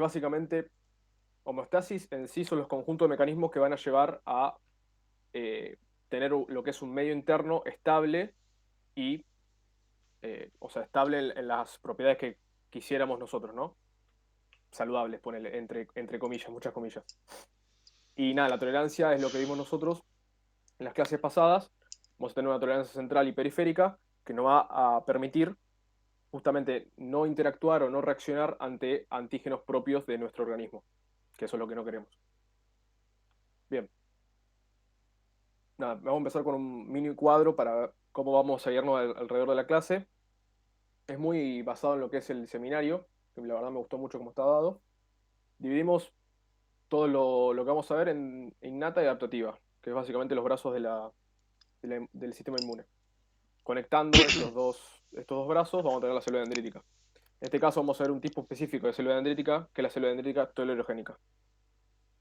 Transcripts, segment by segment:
es básicamente, homeostasis en sí son los conjuntos de mecanismos que van a llevar a tener lo que es un medio interno estable y, o sea, estable en las propiedades que quisiéramos nosotros, ¿no? Saludables, ponele, entre comillas, muchas comillas. Y nada, la tolerancia es lo que vimos nosotros en las clases pasadas. Vamos a tener una tolerancia central y periférica que nos va a permitir justamente no interactuar o no reaccionar ante antígenos propios de nuestro organismo, que eso es lo que no queremos. Bien, nada, vamos a empezar con un mini cuadro para cómo vamos a irnos alrededor de la clase. Es muy basado en lo que es el seminario, que la verdad me gustó mucho cómo está dado. Dividimos todo lo que vamos a ver en innata y adaptativa, que es básicamente los brazos del sistema inmune. Conectando estos dos brazos vamos a tener la célula dendrítica. En este caso vamos a ver un tipo específico de célula dendrítica, que es la célula dendrítica telerogénica.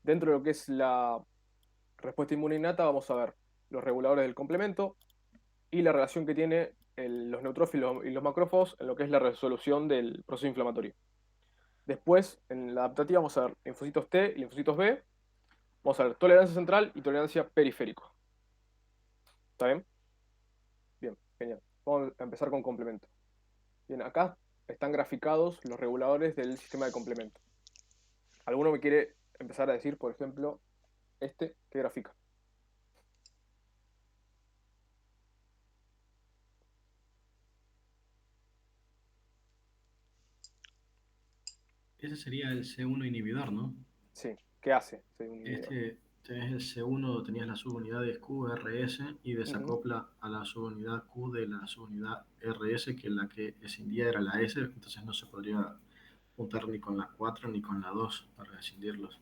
Dentro de lo que es la respuesta inmune innata vamos a ver los reguladores del complemento y la relación que tiene los neutrófilos y los macrófagos en lo que es la resolución del proceso inflamatorio. Después, en la adaptativa vamos a ver linfocitos T y linfocitos B. Vamos a ver tolerancia central y tolerancia periférico. ¿Está bien? Bien, genial. Vamos a empezar con complemento. Bien, acá están graficados los reguladores del sistema de complemento. ¿Alguno me quiere empezar a decir, por ejemplo, qué grafica? Ese sería el C1 inhibidor, ¿no? Sí, ¿qué hace ese inhibidor? Este, tenés el C1, tenías las subunidades Q, RS y Ujú. desacopla a la subunidad Q de la subunidad RS, que la que escindía era la S, entonces no se podría juntar ni con la 4 ni con la 2 para escindirlos.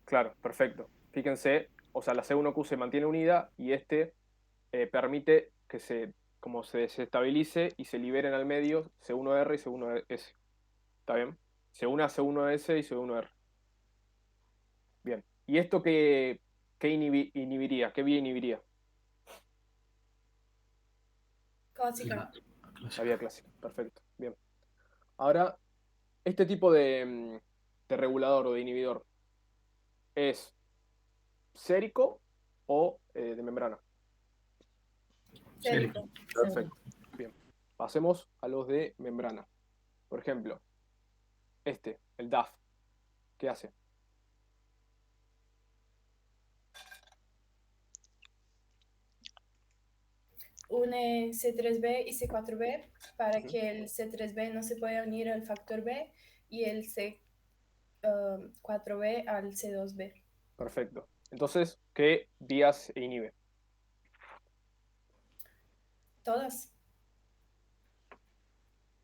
Claro, perfecto. Fíjense, o sea, la C1Q se mantiene unida y permite que como se desestabilice y se liberen al medio C1R y C1S. ¿Está bien? Se une a C1S y C1R. Bien. ¿Y esto qué inhibiría? ¿Qué vía inhibiría? La, Clásica. la La clásica. vía clásica. Perfecto. Bien. Ahora, este tipo de regulador o de inhibidor es sérico o de membrana. Sérico. Sérico. Perfecto. Bien. Pasemos a los de membrana. Por ejemplo, el DAF. ¿Qué hace? Une C3b y C4b para Ujú. que el C3b no se pueda unir al factor B y el C4b al C2b. Perfecto. Entonces, ¿qué vías inhibe? Todas.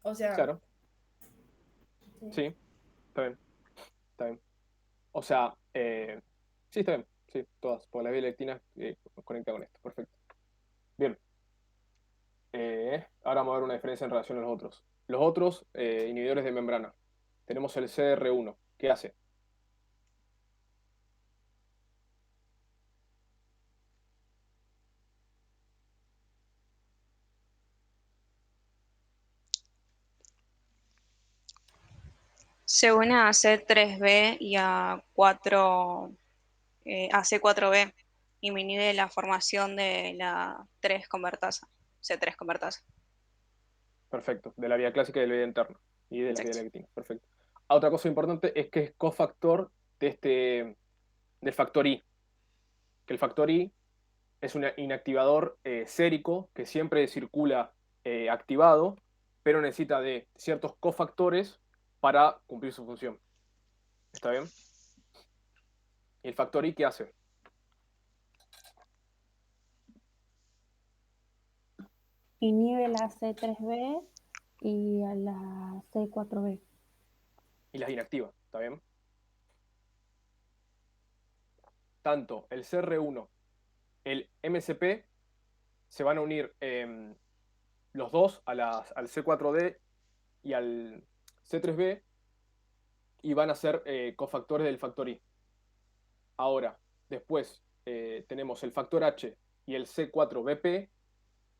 O sea, Claro, sí. sí, está bien, está bien. O sea, sí, está bien, sí, todas, por la vía lectina conecta con esto, perfecto. Bien, ahora vamos a ver una diferencia en relación a los otros. Los otros inhibidores de membrana. Tenemos el CR1. ¿Qué hace? Se une a C3b y a C4b y inhibe la formación de la 3 convertasa, C3 convertasa. Perfecto, de la vía clásica y de la vía interna. Y de la vía Exacto. lectina, perfecto. Otra cosa importante es que es cofactor del factor I. Que el factor I es un inactivador sérico que siempre circula activado, pero necesita de ciertos cofactores para cumplir su función. ¿Está bien? ¿Y el factor I qué hace? Inhibe la C3b y a la C4b. Y las inactiva. ¿Está bien? Tanto el CR1, el MCP, se van a unir los dos al C4D y al C3B y van a ser cofactores del factor I. Ahora, después tenemos el factor H y el C4BP,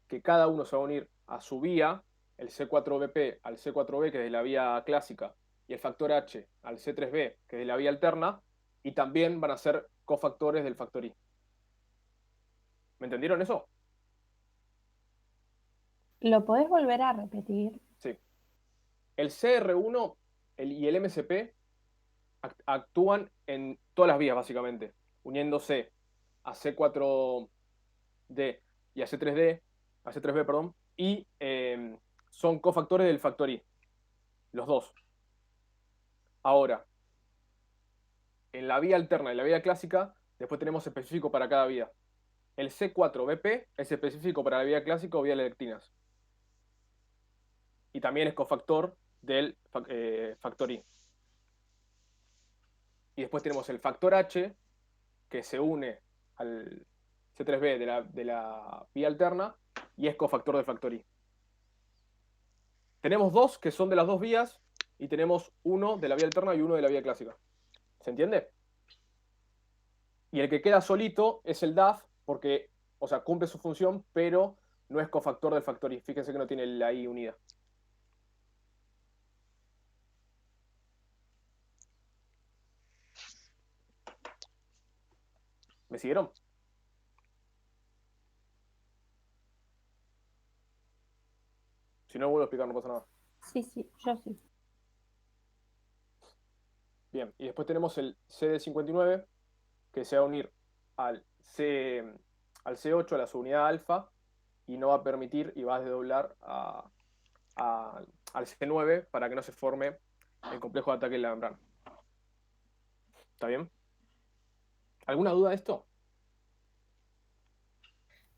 que cada uno se va a unir a su vía, el C4BP al C4B, que es de la vía clásica, y el factor H al C3b, que es de la vía alterna, y también van a ser cofactores del factor I. ¿Me entendieron eso? ¿Lo podés volver a repetir? Sí. El CR1 y el MCP actúan en todas las vías, básicamente, uniéndose a C4D y a C3D, a C3B, perdón, y son cofactores del factor I, los dos. Ahora, en la vía alterna y la vía clásica, después tenemos específico para cada vía. El C4BP es específico para la vía clásica o vía lectinas. Y también es cofactor del factor I. Y después tenemos el factor H, que se une al C3B de la vía alterna y es cofactor del factor I. Tenemos dos que son de las dos vías y tenemos uno de la vía alterna y uno de la vía clásica. ¿Se entiende? Y el que queda solito es el DAF porque, o sea, cumple su función, pero no es cofactor del factor I. Fíjense que no tiene la I unida. ¿Me siguieron? Si no, vuelvo a explicar, no pasa nada. Sí, yo sí. Bien, y después tenemos el CD59, que se va a unir al C8, a la subunidad alfa, y no va a permitir y va a desdoblar al C9 para que no se forme el complejo de ataque de la membrana. ¿Está bien? ¿Alguna duda de esto?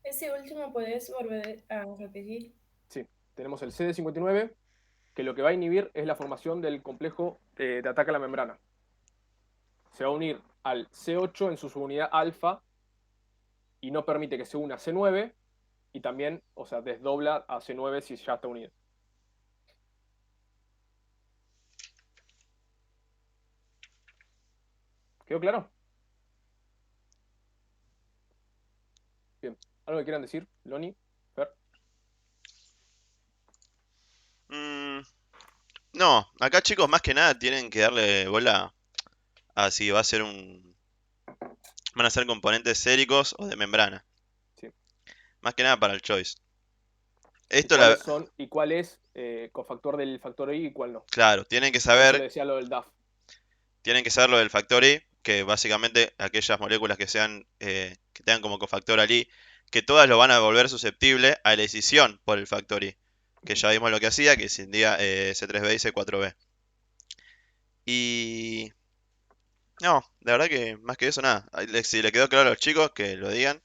Ese último podés volver a repetir. Sí, tenemos el CD59, que lo que va a inhibir es la formación del complejo de ataque a la membrana. Se va a unir al C8 en su subunidad alfa y no permite que se una a C9 y también, o sea, desdobla a C9 si ya está unido. ¿Quedó claro? Bien. ¿Algo que quieran decir, Loni? Fer? No, acá chicos, más que nada tienen que darle bola a si va a ser van a ser componentes séricos o de membrana. Sí. Más que nada para el choice. ¿Y Esto cuáles son? ¿Y cuál es cofactor del factor I y cuál no? claro, tienen que Por eso le saber, decía lo del DAF. tienen que saber lo del factor I, que básicamente aquellas moléculas que sean, que tengan como cofactor al I, que todas lo van a volver susceptible a la escisión por el factor I. Que ya vimos lo que hacía, que escindía C3b y C4b. Y no, la verdad que más que eso nada. Si le quedó claro a los chicos, que lo digan,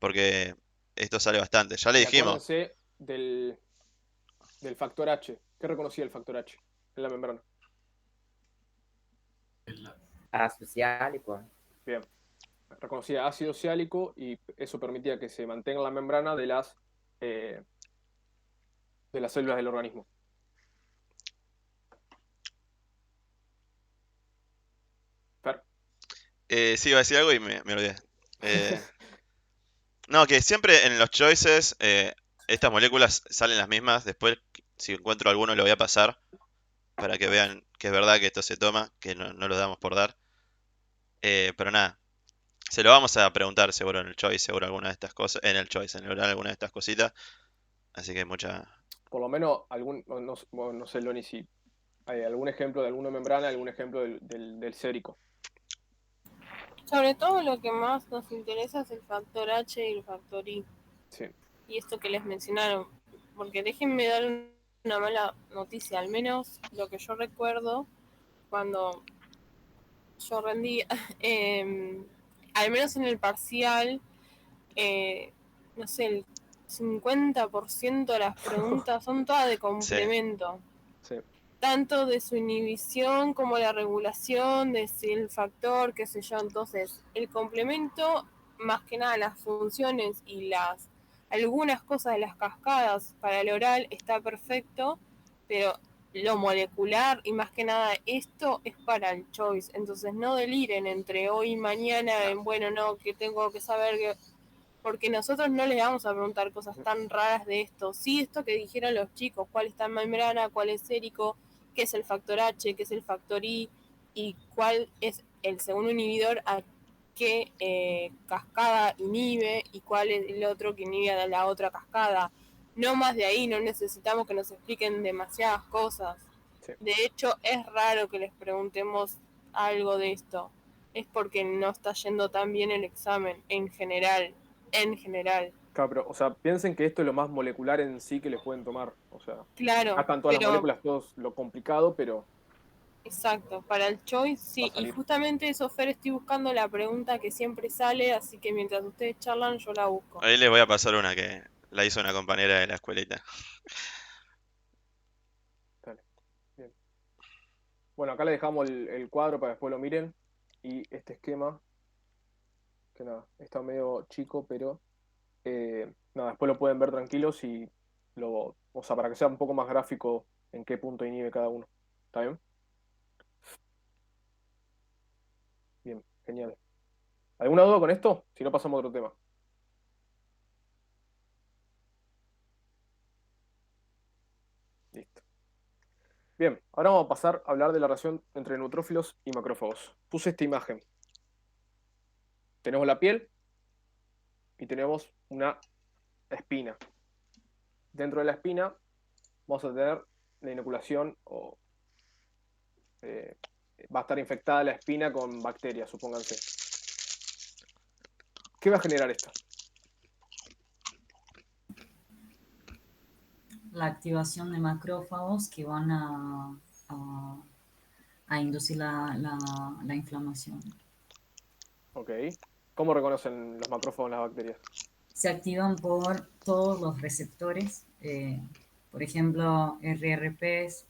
porque esto sale bastante. Ya le Y dijimos, acuérdense del factor H. ¿Qué reconocía el factor H en la membrana? Asociálico. Bien. Reconocía ácido ciálico y eso permitía que se mantenga en la membrana de las células del organismo. Fer. sí iba a decir algo y me olvidé. No, que siempre en los choices estas moléculas salen las mismas. Después, si encuentro alguno, lo voy a pasar para que vean que es verdad que esto se toma, que no lo damos por dar. Pero nada, se lo vamos a preguntar seguro en el choice, seguro alguna de estas cosas, en el choice, en el oral alguna de estas cositas. Así que mucha... Por lo menos, no sé, Loni, si hay algún ejemplo de alguna membrana, algún ejemplo del sérico. Sobre todo lo que más nos interesa es el factor H y el factor I. Sí. Y esto que les mencionaron. Porque déjenme dar una mala noticia. Al menos lo que yo recuerdo cuando yo rendí, al menos en el parcial, no sé, el 50% de las preguntas son todas de complemento. Sí. Tanto de su inhibición como la regulación, de si el factor, qué sé yo. Entonces, el complemento, más que nada las funciones y algunas cosas de las cascadas para el oral está perfecto, pero lo molecular y más que nada esto es para el choice. Entonces no deliren entre hoy y mañana en bueno, no, que tengo que saber que... Porque nosotros no les vamos a preguntar cosas tan raras de esto. Sí, esto que dijeron los chicos, cuál está en membrana, cuál es sérico, qué es el factor H, qué es el factor I y cuál es el segundo inhibidor a qué cascada inhibe y cuál es el otro que inhibe a la otra cascada. No más de ahí, no necesitamos que nos expliquen demasiadas cosas. Sí. De hecho, es raro que les preguntemos algo de esto. Es porque no está yendo tan bien el examen, en general. Claro, pero, o sea, piensen que esto es lo más molecular en sí que les pueden tomar. O sea, Claro, acá están todas las pero moléculas, todo lo complicado, pero exacto, para el choice va sí. a Y salir. justamente eso, Fer, estoy buscando la pregunta que siempre sale, así que mientras ustedes charlan, yo la busco. Ahí les voy a pasar una que la hizo una compañera de la escuelita. Dale. Bien. Bueno, acá le dejamos el cuadro para que después lo miren. Y este esquema, que nada, está medio chico, pero nada, después lo pueden ver tranquilos y o sea, para que sea un poco más gráfico en qué punto inhibe cada uno. ¿Está bien? Bien, genial. ¿Alguna duda con esto? Si no, pasamos a otro tema. Listo. Bien, ahora vamos a pasar a hablar de la relación entre neutrófilos y macrófagos. Puse esta imagen. Tenemos la piel y tenemos una espina. Dentro de la espina vamos a tener la inoculación o va a estar infectada la espina con bacterias, supónganse. ¿Qué va a generar esto? La activación de macrófagos que van a inducir la inflamación. Ok. ¿Cómo reconocen los macrófagos las bacterias? Se activan por todos los receptores, por ejemplo, RRPs,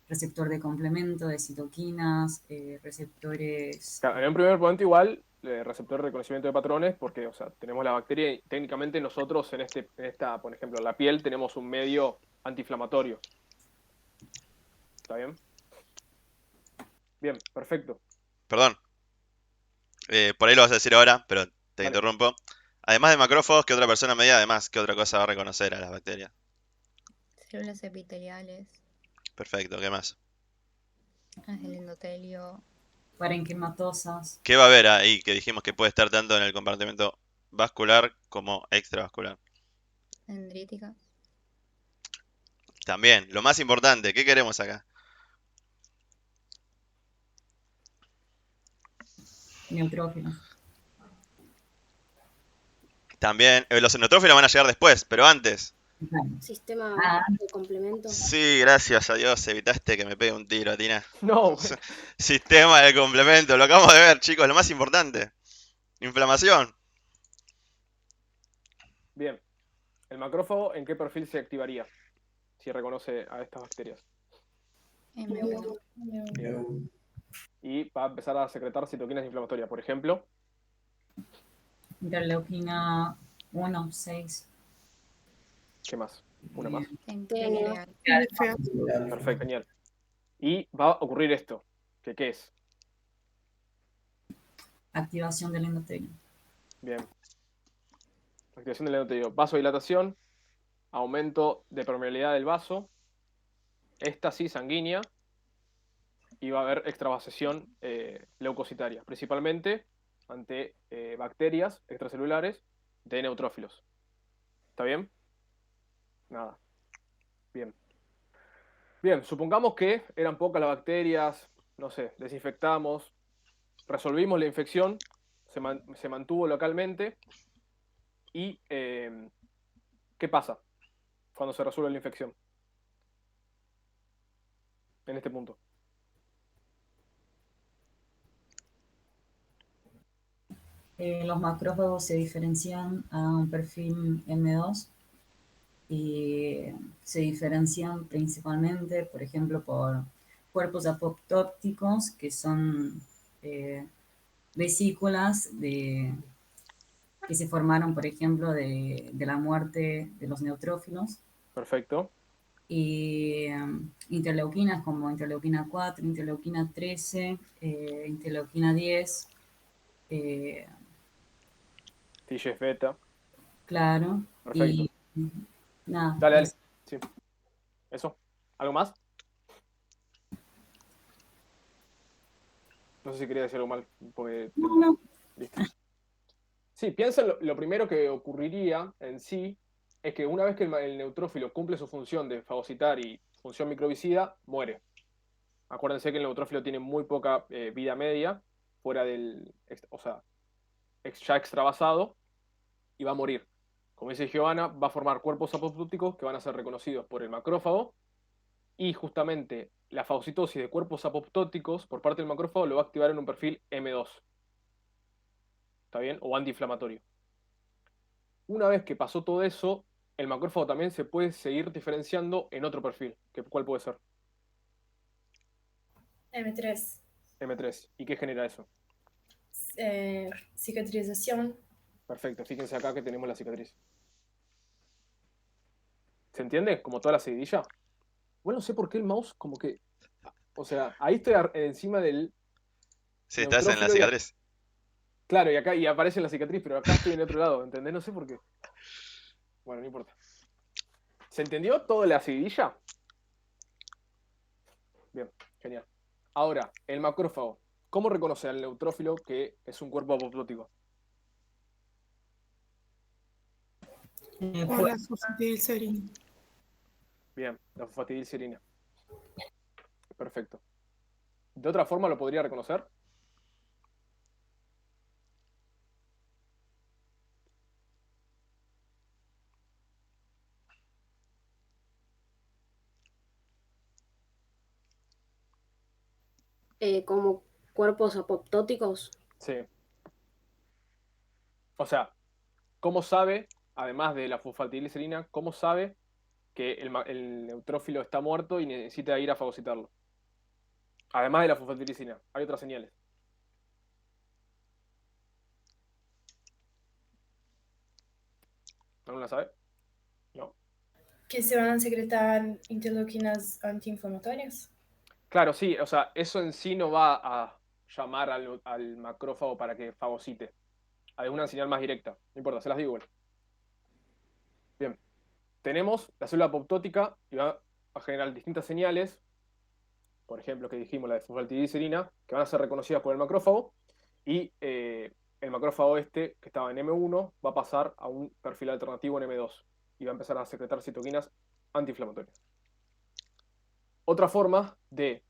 receptor de complemento de citoquinas, receptores... Claro, en un primer momento igual, receptor de reconocimiento de patrones, porque, o sea, tenemos la bacteria y técnicamente nosotros en esta, por ejemplo, en la piel tenemos un medio antiinflamatorio. ¿Está bien? Bien, perfecto. Perdón, por ahí lo vas a decir ahora, pero te Dale. interrumpo. Además de macrófagos, ¿qué otra persona me diga además qué otra cosa va a reconocer a las bacterias? Células epiteliales, Perfecto, ¿qué más? las del endotelio, parenquimatosas, ¿Qué va a haber ahí que dijimos que puede estar tanto en el compartimento vascular como extravascular? dendríticas, También, lo más importante, ¿qué queremos acá? neutrófilos. También, los neutrófilos van a llegar después, pero antes. Sistema Ah. de complemento. Sí, gracias a Dios, evitaste que me pegue un tiro, Tina. No, Sistema de complemento, lo acabamos de ver, chicos, lo más importante. Inflamación. bien. ¿El macrófago en qué perfil se activaría si reconoce a estas bacterias? M1, Bien. Y va a empezar a secretar citoquinas inflamatorias, por ejemplo. Interleuquina 1, 6. ¿Qué más? Una más. centinela, Perfecto, genial. Y va a ocurrir esto. ¿Qué es? Activación del endotelio. Bien. Activación del endotelio. Vasodilatación, aumento de permeabilidad del vaso, éstasis sanguínea y va a haber extravasección leucocitaria, principalmente ante bacterias extracelulares de neutrófilos. ¿Está bien? Nada. Bien. Bien, supongamos que eran pocas las bacterias, no sé, desinfectamos, resolvimos la infección, se mantuvo localmente y ¿qué pasa cuando se resuelve la infección? En este punto. Los macrófagos se diferencian a un perfil M2 y se diferencian principalmente, por ejemplo, por cuerpos apoptóticos, que son vesículas que se formaron, por ejemplo, de la muerte de los neutrófilos. Perfecto. Y interleuquinas como interleuquina 4, interleuquina 13, interleuquina 10. TGF beta. Claro. Perfecto. Y nada. Dale. Sí. ¿Eso? ¿Algo más? No sé si quería decir algo mal, porque... No. Listo. Sí, piensa en lo primero que ocurriría en sí, es que una vez que el neutrófilo cumple su función de fagocitar y función microbicida, muere. Acuérdense que el neutrófilo tiene muy poca vida media, fuera del... O sea, ya extravasado, y va a morir. Como dice Giovanna, va a formar cuerpos apoptóticos que van a ser reconocidos por el macrófago, y justamente la fagocitosis de cuerpos apoptóticos por parte del macrófago lo va a activar en un perfil M2. ¿Está bien? O antiinflamatorio. Una vez que pasó todo eso, el macrófago también se puede seguir diferenciando en otro perfil. ¿Cuál puede ser? M3. M3. ¿Y qué genera eso? Cicatrización. Perfecto. Fíjense acá que tenemos la cicatriz. ¿Se entiende? Como toda la seguidilla. Bueno, no sé por qué el mouse como que... O sea, ahí estoy encima del... Sí, estás en la neutrófilo cicatriz. Claro, y acá y aparece en la cicatriz, pero acá estoy en el otro lado, ¿entendés? No sé por qué. Bueno, no importa. ¿Se entendió toda la seguidilla? Bien, genial. Ahora, el macrófago. ¿Cómo reconoce al neutrófilo que es un cuerpo apoptótico? Con la fosfatidilcerina. Bien, la fosfatidilcerina. Perfecto. ¿De otra forma lo podría reconocer? Como cuerpos apoptóticos. Sí. O sea, ¿cómo sabe, además de la fosfatidilcerina, cómo sabe que el neutrófilo está muerto y necesita ir a fagocitarlo? Además de la fosfatidilcerina, hay otras señales. ¿Alguna sabe? No. Que se van a secretar interleuquinas antiinflamatorias. Claro, sí, o sea, eso en sí no va a llamar al macrófago para que fagocite. Hay una señal más directa. No importa, se las digo igual. Bien. Tenemos la célula apoptótica y va a generar distintas señales, por ejemplo, que dijimos, la de fosfatidilcerina, que van a ser reconocidas por el macrófago, y el macrófago que estaba en M1, va a pasar a un perfil alternativo en M2 y va a empezar a secretar citoquinas antiinflamatorias. Otra forma de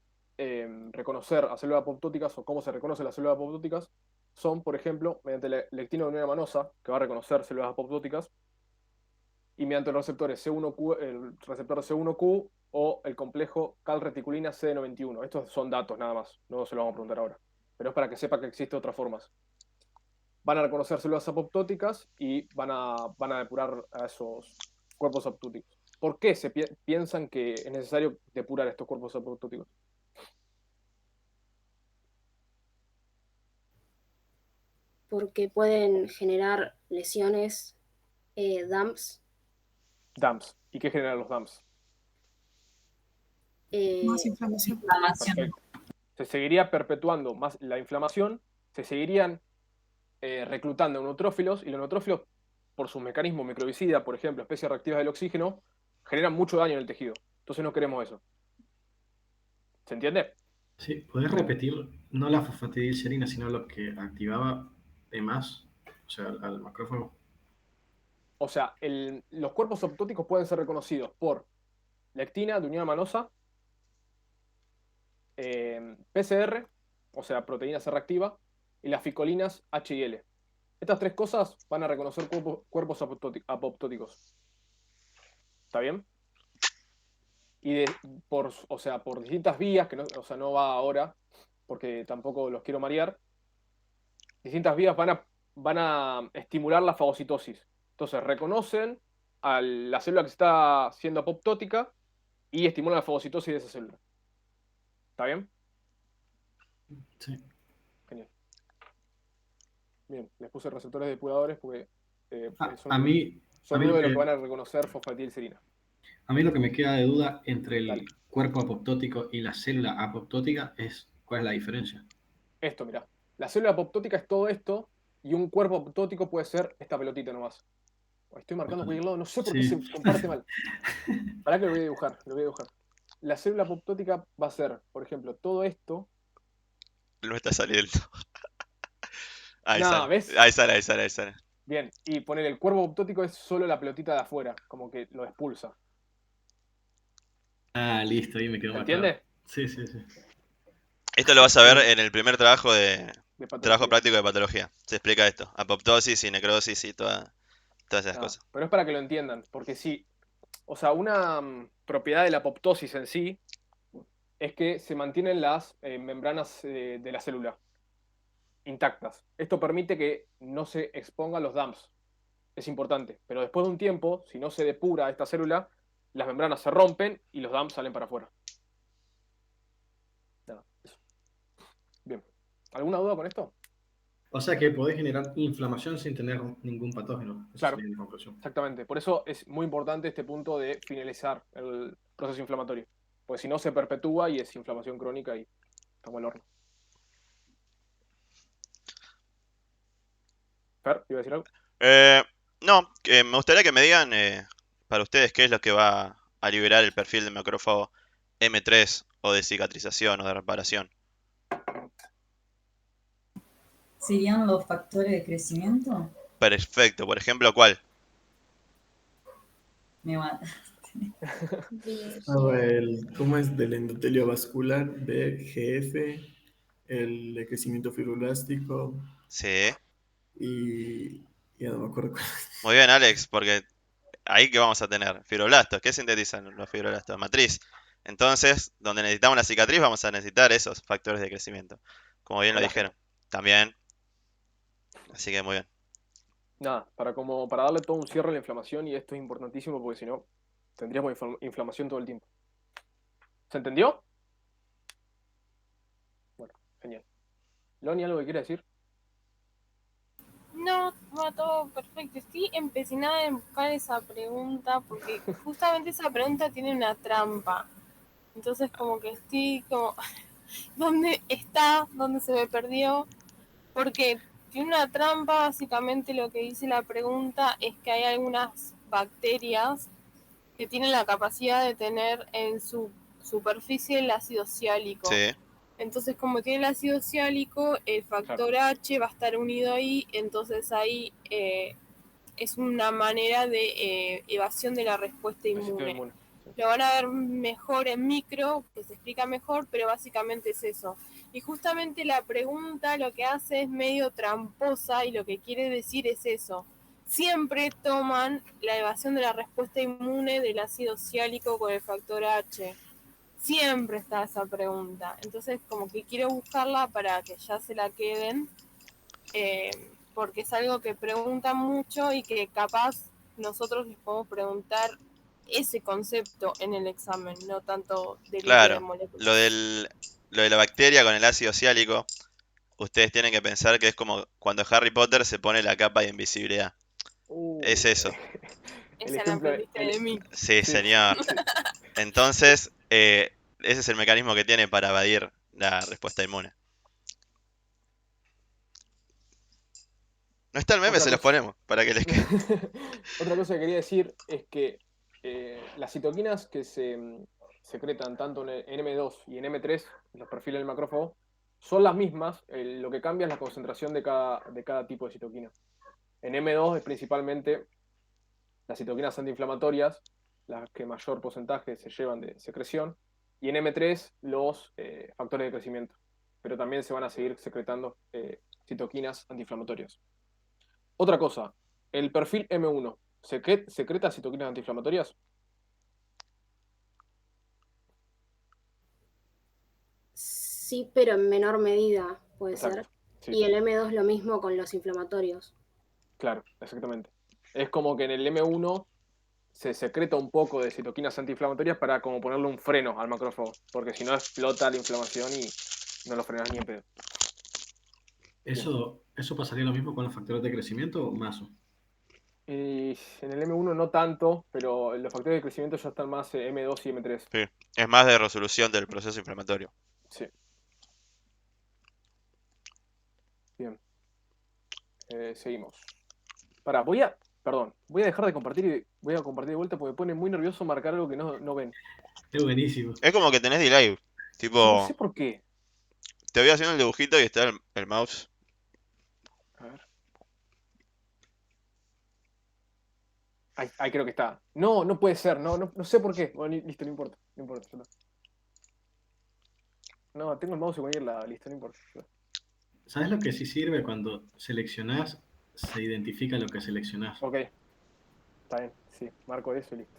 reconocer a células apoptóticas o cómo se reconocen las células apoptóticas son, por ejemplo, mediante la lectina de unión manosa, que va a reconocer células apoptóticas, y mediante los receptores C1Q, el receptor C1Q o el complejo calreticulina CD91. Estos son datos nada más, no se lo vamos a preguntar ahora. Pero es para que sepa que existen otras formas. Van a reconocer células apoptóticas y van a depurar a esos cuerpos apoptóticos. ¿Por qué se piensan que es necesario depurar estos cuerpos apoptóticos? Porque pueden generar lesiones, DAMPs. DAMPs. ¿Y qué generan los DAMPs? Más inflamación. Perfecto. Se seguiría perpetuando más la inflamación, se seguirían reclutando neutrófilos, y los neutrófilos, por su mecanismo microbicida, por ejemplo, especies reactivas del oxígeno, generan mucho daño en el tejido. Entonces no queremos eso. ¿Se entiende? Sí, ¿podés repetir no la fosfatidilcerina, sino lo que activaba más, o sea, al macrófago? O sea, los cuerpos apoptóticos pueden ser reconocidos por lectina de unión manosa, PCR, o sea, proteína C reactiva, y las ficolinas H y L. Estas tres cosas van a reconocer cuerpos apoptóticos. ¿Está bien? Y por distintas vías, que no va ahora, porque tampoco los quiero marear, distintas vías van a estimular la fagocitosis. Entonces reconocen a la célula que está siendo apoptótica y estimulan la fagocitosis de esa célula. ¿Está bien? Sí. Genial. Bien, les puse receptores depuradores porque son a mí uno de lo los que- que van a reconocer fosfatidilcerina. A mí lo que me queda de duda entre el cuerpo apoptótico y la célula apoptótica es cuál es la diferencia. Esto, mirá. La célula apoptótica es todo esto y un cuerpo apoptótico puede ser esta pelotita nomás. Estoy marcando cualquier lado, no sé por qué Sí. se comparte mal. Pará que lo voy a dibujar, lo voy a dibujar. La célula apoptótica va a ser, por ejemplo, todo esto No está saliendo. Ahí Nah, sale. ¿ves? Ahí sale, ahí sale, ahí sale. Bien, y poner el cuerpo apoptótico es solo la pelotita de afuera, como que lo expulsa. Ah, listo, ahí me quedó ¿Se más claro. entiende? Sí, sí, sí. Esto lo vas a ver en el primer trabajo De trabajo patología. práctico de patología. Se explica esto. Apoptosis y necrosis y todas esas Ah, cosas. pero es para que lo entiendan, porque sí, o sea, una propiedad de la apoptosis en sí es que se mantienen las membranas de la célula intactas. Esto permite que no se expongan los DAMPs. Es importante, pero después de un tiempo, si no se depura esta célula, las membranas se rompen y los DAMPs salen para afuera. Nada, eso. Bien. ¿Alguna duda con esto? O sea que podés generar inflamación sin tener ningún patógeno. Esa Claro, sería la conclusión. exactamente. Por eso es muy importante este punto de finalizar el proceso inflamatorio. Porque si no se perpetúa y es inflamación crónica y estamos al horno. Fer, ¿iba a decir algo? No, me gustaría que me digan para ustedes qué es lo que va a liberar el perfil de macrófago M3 o de cicatrización o de reparación. ¿Serían los factores de crecimiento? Perfecto, por ejemplo, ¿cuál? Me mata. ¿Cómo es del endotelio vascular? BGF, el de crecimiento fibroelástico Sí. y ya no me acuerdo cuál. Muy bien, Alex, porque ahí que vamos a tener fibroblastos. ¿Qué sintetizan los fibroblastos? Matriz. Entonces, donde necesitamos la cicatriz, vamos a necesitar esos factores de crecimiento. Como bien lo Colágeno. dijeron. También. Así que muy bien. Nada, para darle todo un cierre a la inflamación, y esto es importantísimo porque si no, tendríamos inflamación todo el tiempo. ¿Se entendió? Bueno, genial. Loni, ¿algo que quiere decir? No, va todo perfecto. Estoy empecinada en buscar esa pregunta porque justamente esa pregunta tiene una trampa. Entonces como que estoy como, ¿dónde está? ¿Dónde se me perdió? Porque tiene una trampa, básicamente lo que dice la pregunta es que hay algunas bacterias que tienen la capacidad de tener en su superficie el ácido ciálico. Sí. Entonces, como tiene el ácido ciálico, el factor H va a estar unido ahí, entonces ahí es una manera de evasión de la respuesta inmune. Lo van a ver mejor en micro, que se explica mejor, pero básicamente es eso. Y justamente la pregunta lo que hace es medio tramposa y lo que quiere decir es eso. Siempre toman la evasión de la respuesta inmune del ácido ciálico con el factor H. Siempre está esa pregunta. Entonces, como que quiero buscarla para que ya se la queden, porque es algo que preguntan mucho y que capaz nosotros les podemos preguntar ese concepto en el examen, no tanto del libro de Claro. moléculas. Lo de la bacteria con el ácido ciálico, ustedes tienen que pensar que es como cuando Harry Potter se pone la capa de invisibilidad. Es eso. Esa la aprendiste de mí. Sí, señor. Entonces, ese es el mecanismo que tiene para evadir la respuesta inmune. No está el meme, Otra se los cosa. ponemos para que les quede. Otra cosa que quería decir es que las citoquinas que se secretan tanto en M2 y en M3, los perfiles del macrófago, son las mismas, lo que cambia es la concentración de cada tipo de citoquina. En M2 es principalmente las citoquinas antiinflamatorias, las que mayor porcentaje se llevan de secreción, y en M3 los factores de crecimiento, pero también se van a seguir secretando citoquinas antiinflamatorias. Otra cosa, el perfil M1, ¿secreta citoquinas antiinflamatorias? Sí, pero en menor medida puede Exacto, ser. sí. Y el M2 lo mismo con los inflamatorios. Claro, exactamente. Es como que en el M1 se secreta un poco de citoquinas antiinflamatorias para como ponerle un freno al macrófago, porque si no explota la inflamación y no lo frenas ni en pedo. ¿Eso pasaría lo mismo con los factores de crecimiento o MASO? Y en el M1 no tanto, pero los factores de crecimiento ya están más M2 y M3. Sí, es más de resolución del proceso inflamatorio. Sí. Bien. Seguimos. Pará, voy a dejar de compartir y voy a compartir de vuelta porque me pone muy nervioso marcar algo que no ven. Es buenísimo. Es como que tenés delay. Sí, no Tipo, sé por qué. Te voy haciendo el dibujito y está el mouse. A ver. Ahí creo que está. No, no puede ser. No sé por qué. Bueno, listo, no importa. No importa. Ya está. No, tengo el mouse y voy a ir listo, no importa. ¿Sabes lo que sí sirve? Cuando seleccionás, se identifica lo que seleccionás. Ok. Está bien, sí. Marco eso y listo.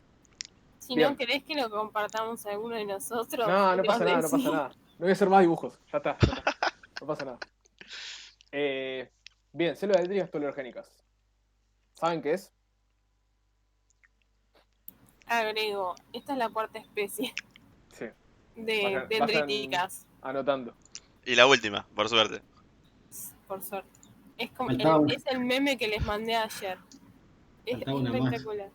Si Bien. no querés que lo compartamos a alguno de nosotros, No, no te pasa lo nada, no pasa decís. nada. No voy a hacer más dibujos. Ya está. No pasa nada. Bien, células dendríticas tolerogénicas. ¿Saben qué es? Agrego, esta es la cuarta especie Sí. de Vayan dendríticas, anotando. Y la última, por suerte. por suerte. Es como Faltaba una. es el meme que les mandé ayer. Es Faltaba una más. espectacular.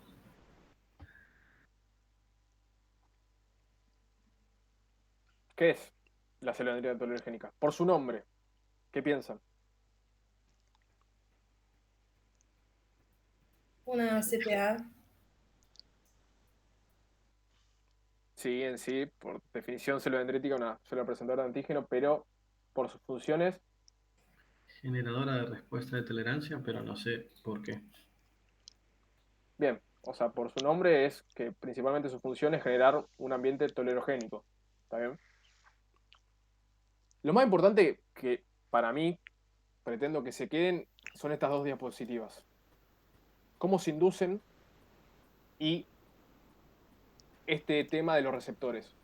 ¿Qué es la célula dendrítica tolerogénica? Por su nombre. ¿Qué piensan? Una CPA. Sí, en sí, por definición célula dendrítica, una célula presentadora de antígeno, pero por sus funciones, Generadora de respuesta de tolerancia, pero no sé por qué. bien, o sea, por su nombre es que principalmente su función es generar un ambiente tolerogénico. ¿Está bien? Lo más importante que para mí pretendo que se queden son estas dos diapositivas. Cómo se inducen y este tema de los receptores.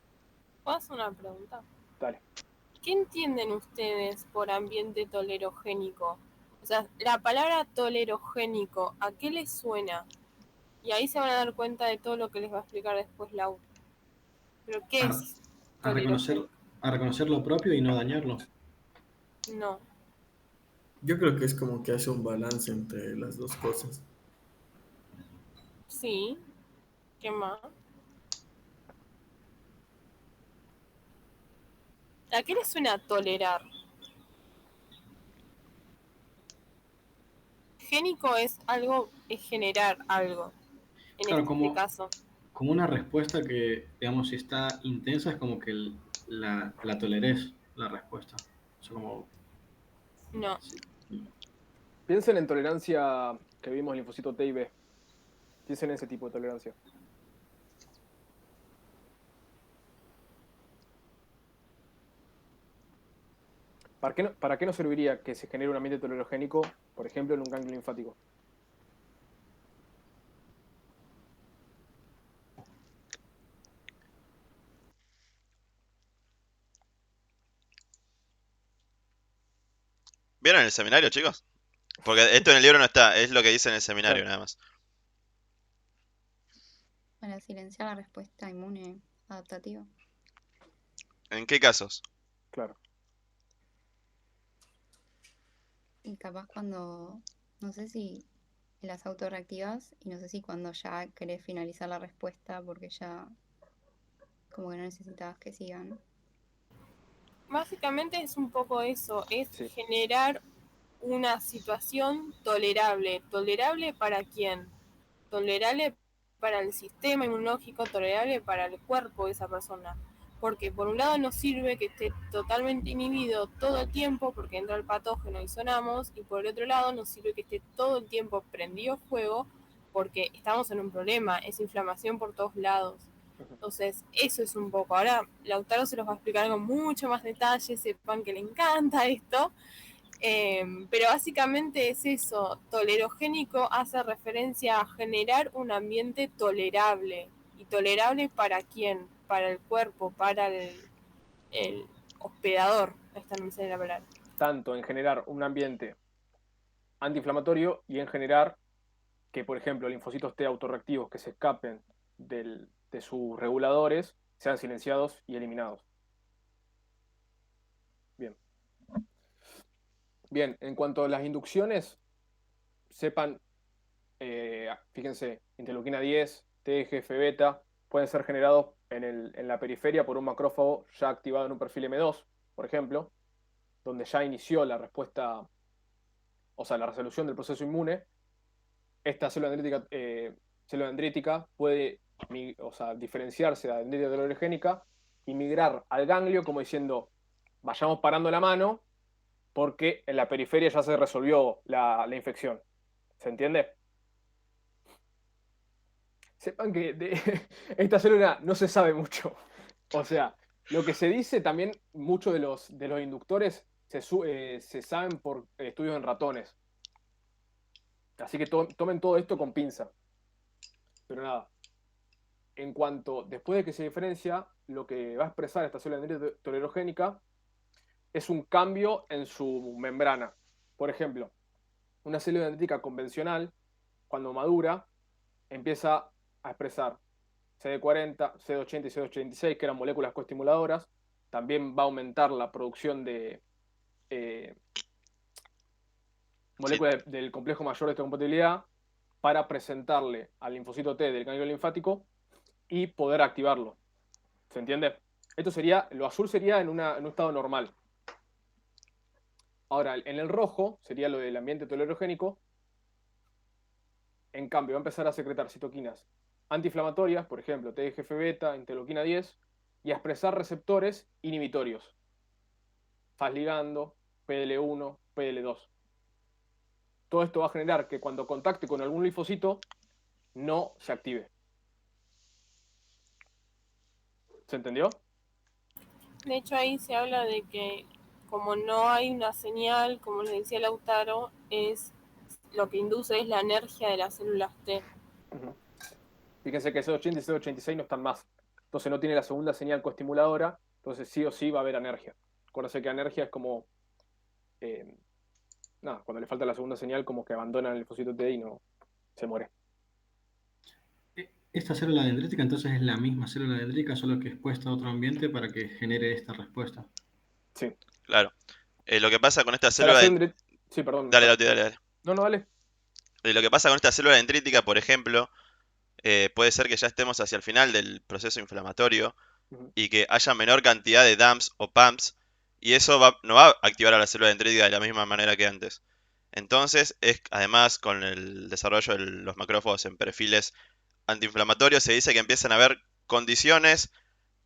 ¿Puedo hacer una pregunta? Dale. ¿Qué entienden ustedes por ambiente tolerogénico? O sea, la palabra tolerogénico, ¿a qué les suena? Y ahí se van a dar cuenta de todo lo que les va a explicar después Lau. ¿Pero qué es A reconocer lo propio y no dañarlo. No. Yo creo que es como que hace un balance entre las dos cosas. Sí. ¿Qué más? ¿A qué les suena tolerar? Génico es algo, es generar algo. En Claro, este caso. como una respuesta que, digamos, si está intensa, es como que la toleres, la respuesta. O sea, como... No. Piensen en tolerancia que vimos en linfocito T y B. Piensen en ese tipo de tolerancia. ¿Para qué nos serviría que se genere un ambiente tolerogénico, por ejemplo, en un ganglio linfático? ¿Vieron el seminario, chicos? Porque esto en el libro no está, es lo que dice en el seminario nada más. Para silenciar la respuesta inmune adaptativa. ¿En qué casos? Claro. Y capaz cuando, no sé si las autorreactivas y no sé si cuando ya querés finalizar la respuesta porque ya como que no necesitabas que sigan. Básicamente es un poco eso, es generar una situación tolerable. ¿Tolerable para quién? Tolerable para el sistema inmunológico, tolerable para el cuerpo de esa persona. Porque por un lado nos sirve que esté totalmente inhibido todo el tiempo porque entra el patógeno y sonamos, y por el otro lado nos sirve que esté todo el tiempo prendido fuego porque estamos en un problema, es inflamación por todos lados. Entonces, eso es un poco. Ahora, Lautaro se los va a explicar con mucho más detalle, sepan que le encanta esto. Pero básicamente es eso, tolerogénico hace referencia a generar un ambiente tolerable. ¿Y tolerable para quién? Para el cuerpo, para el hospedador. Esta no me sale la palabra. Tanto en generar un ambiente antiinflamatorio y en generar que, por ejemplo, linfocitos T autorreactivos que se escapen de sus reguladores sean silenciados y eliminados. Bien. Bien, en cuanto a las inducciones, sepan, fíjense, interleuquina 10, TGF-beta, pueden ser generados en la periferia por un macrófago ya activado en un perfil M2, por ejemplo, donde ya inició la respuesta, o sea, la resolución del proceso inmune. Esta célula dendrítica puede, o sea, diferenciarse de la dendritica tolerogénica y migrar al ganglio como diciendo, vayamos parando la mano porque en la periferia ya se resolvió la infección. ¿Se entiende? Sepan que de esta célula no se sabe mucho. O sea, lo que se dice también, muchos de los inductores se saben por estudios en ratones. Así que tomen todo esto con pinza. Pero nada, en cuanto, después de que se diferencia, lo que va a expresar esta célula dendrítica tolerogénica es un cambio en su membrana. Por ejemplo, una célula dendrítica convencional, cuando madura, empieza a expresar CD40, CD80 y CD86, que eran moléculas coestimuladoras. También va a aumentar la producción de moléculas del complejo mayor de histocompatibilidad para presentarle al linfocito T del ganglio linfático y poder activarlo. ¿Se entiende? Esto sería, lo azul sería en un estado normal. Ahora, en el rojo sería lo del ambiente tolerogénico. En cambio, va a empezar a secretar citoquinas antiinflamatorias, por ejemplo, TGF-beta, interleuquina 10, y a expresar receptores inhibitorios. Fas ligando, PDL1, PDL2. Todo esto va a generar que cuando contacte con algún linfocito, no se active. ¿Se entendió? De hecho, ahí se habla de que como no hay una señal, como les decía Lautaro, es lo que induce es la energía de las células T. Fíjense que CD80 y CD86 no están más. Entonces no tiene la segunda señal coestimuladora. Entonces sí o sí va a haber anergia. Acuérdense que anergia es como... cuando le falta la segunda señal, como que abandonan el linfocito T y no se muere. Esta célula dendrítica entonces es la misma célula dendrítica, solo que expuesta a otro ambiente para que genere esta respuesta. Sí. Claro. Lo que pasa con esta célula... Sí, perdón. Dale. No, dale. Lo que pasa con esta célula dendrítica, por ejemplo, puede ser que ya estemos hacia el final del proceso inflamatorio y que haya menor cantidad de DAMPs o PAMPs, y eso no va a activar a la célula dendrítica de la misma manera que antes. Entonces, además, con el desarrollo de los macrófagos en perfiles antiinflamatorios, se dice que empiezan a haber condiciones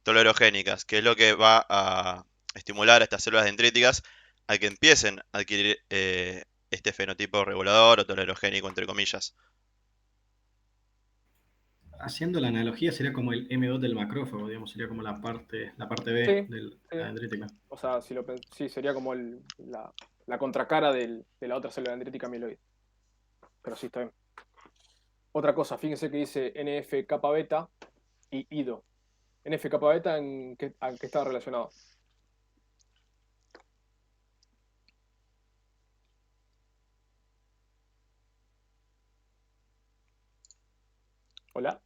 tolerogénicas, que es lo que va a estimular a estas células dendríticas a que empiecen a adquirir este fenotipo regulador o tolerogénico, entre comillas. Haciendo la analogía, sería como el M2 del macrófago, digamos, sería como la parte B de la dendrítica. O sea, sí, sería como la contracara de la otra célula dendrítica amiloide. Pero sí, está bien. Otra cosa, fíjense que dice NF-kappa beta y IDO. NF-kappa beta, ¿a qué está relacionado? ¿Hola?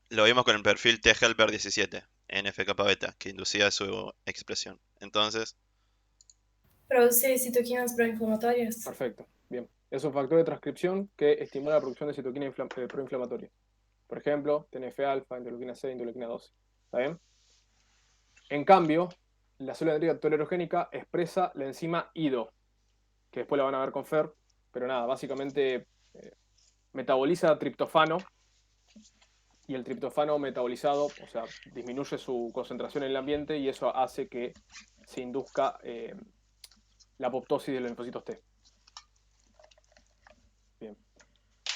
Lo vimos con el perfil T-helper 17, NF-kappa beta, que inducía su expresión. Entonces... Produce citoquinas proinflamatorias. Perfecto, bien. Es un factor de transcripción que estimula la producción de citoquina proinflamatoria. Por ejemplo, TNF-alfa, interleuquina 6, interleuquina 12. ¿Está bien? En cambio, la célula dendrítica tolerogénica expresa la enzima IDO, que después la van a ver con Fer, pero nada, básicamente metaboliza triptofano, y el triptofano metabolizado, o sea, disminuye su concentración en el ambiente y eso hace que se induzca la apoptosis de los linfocitos T. Bien.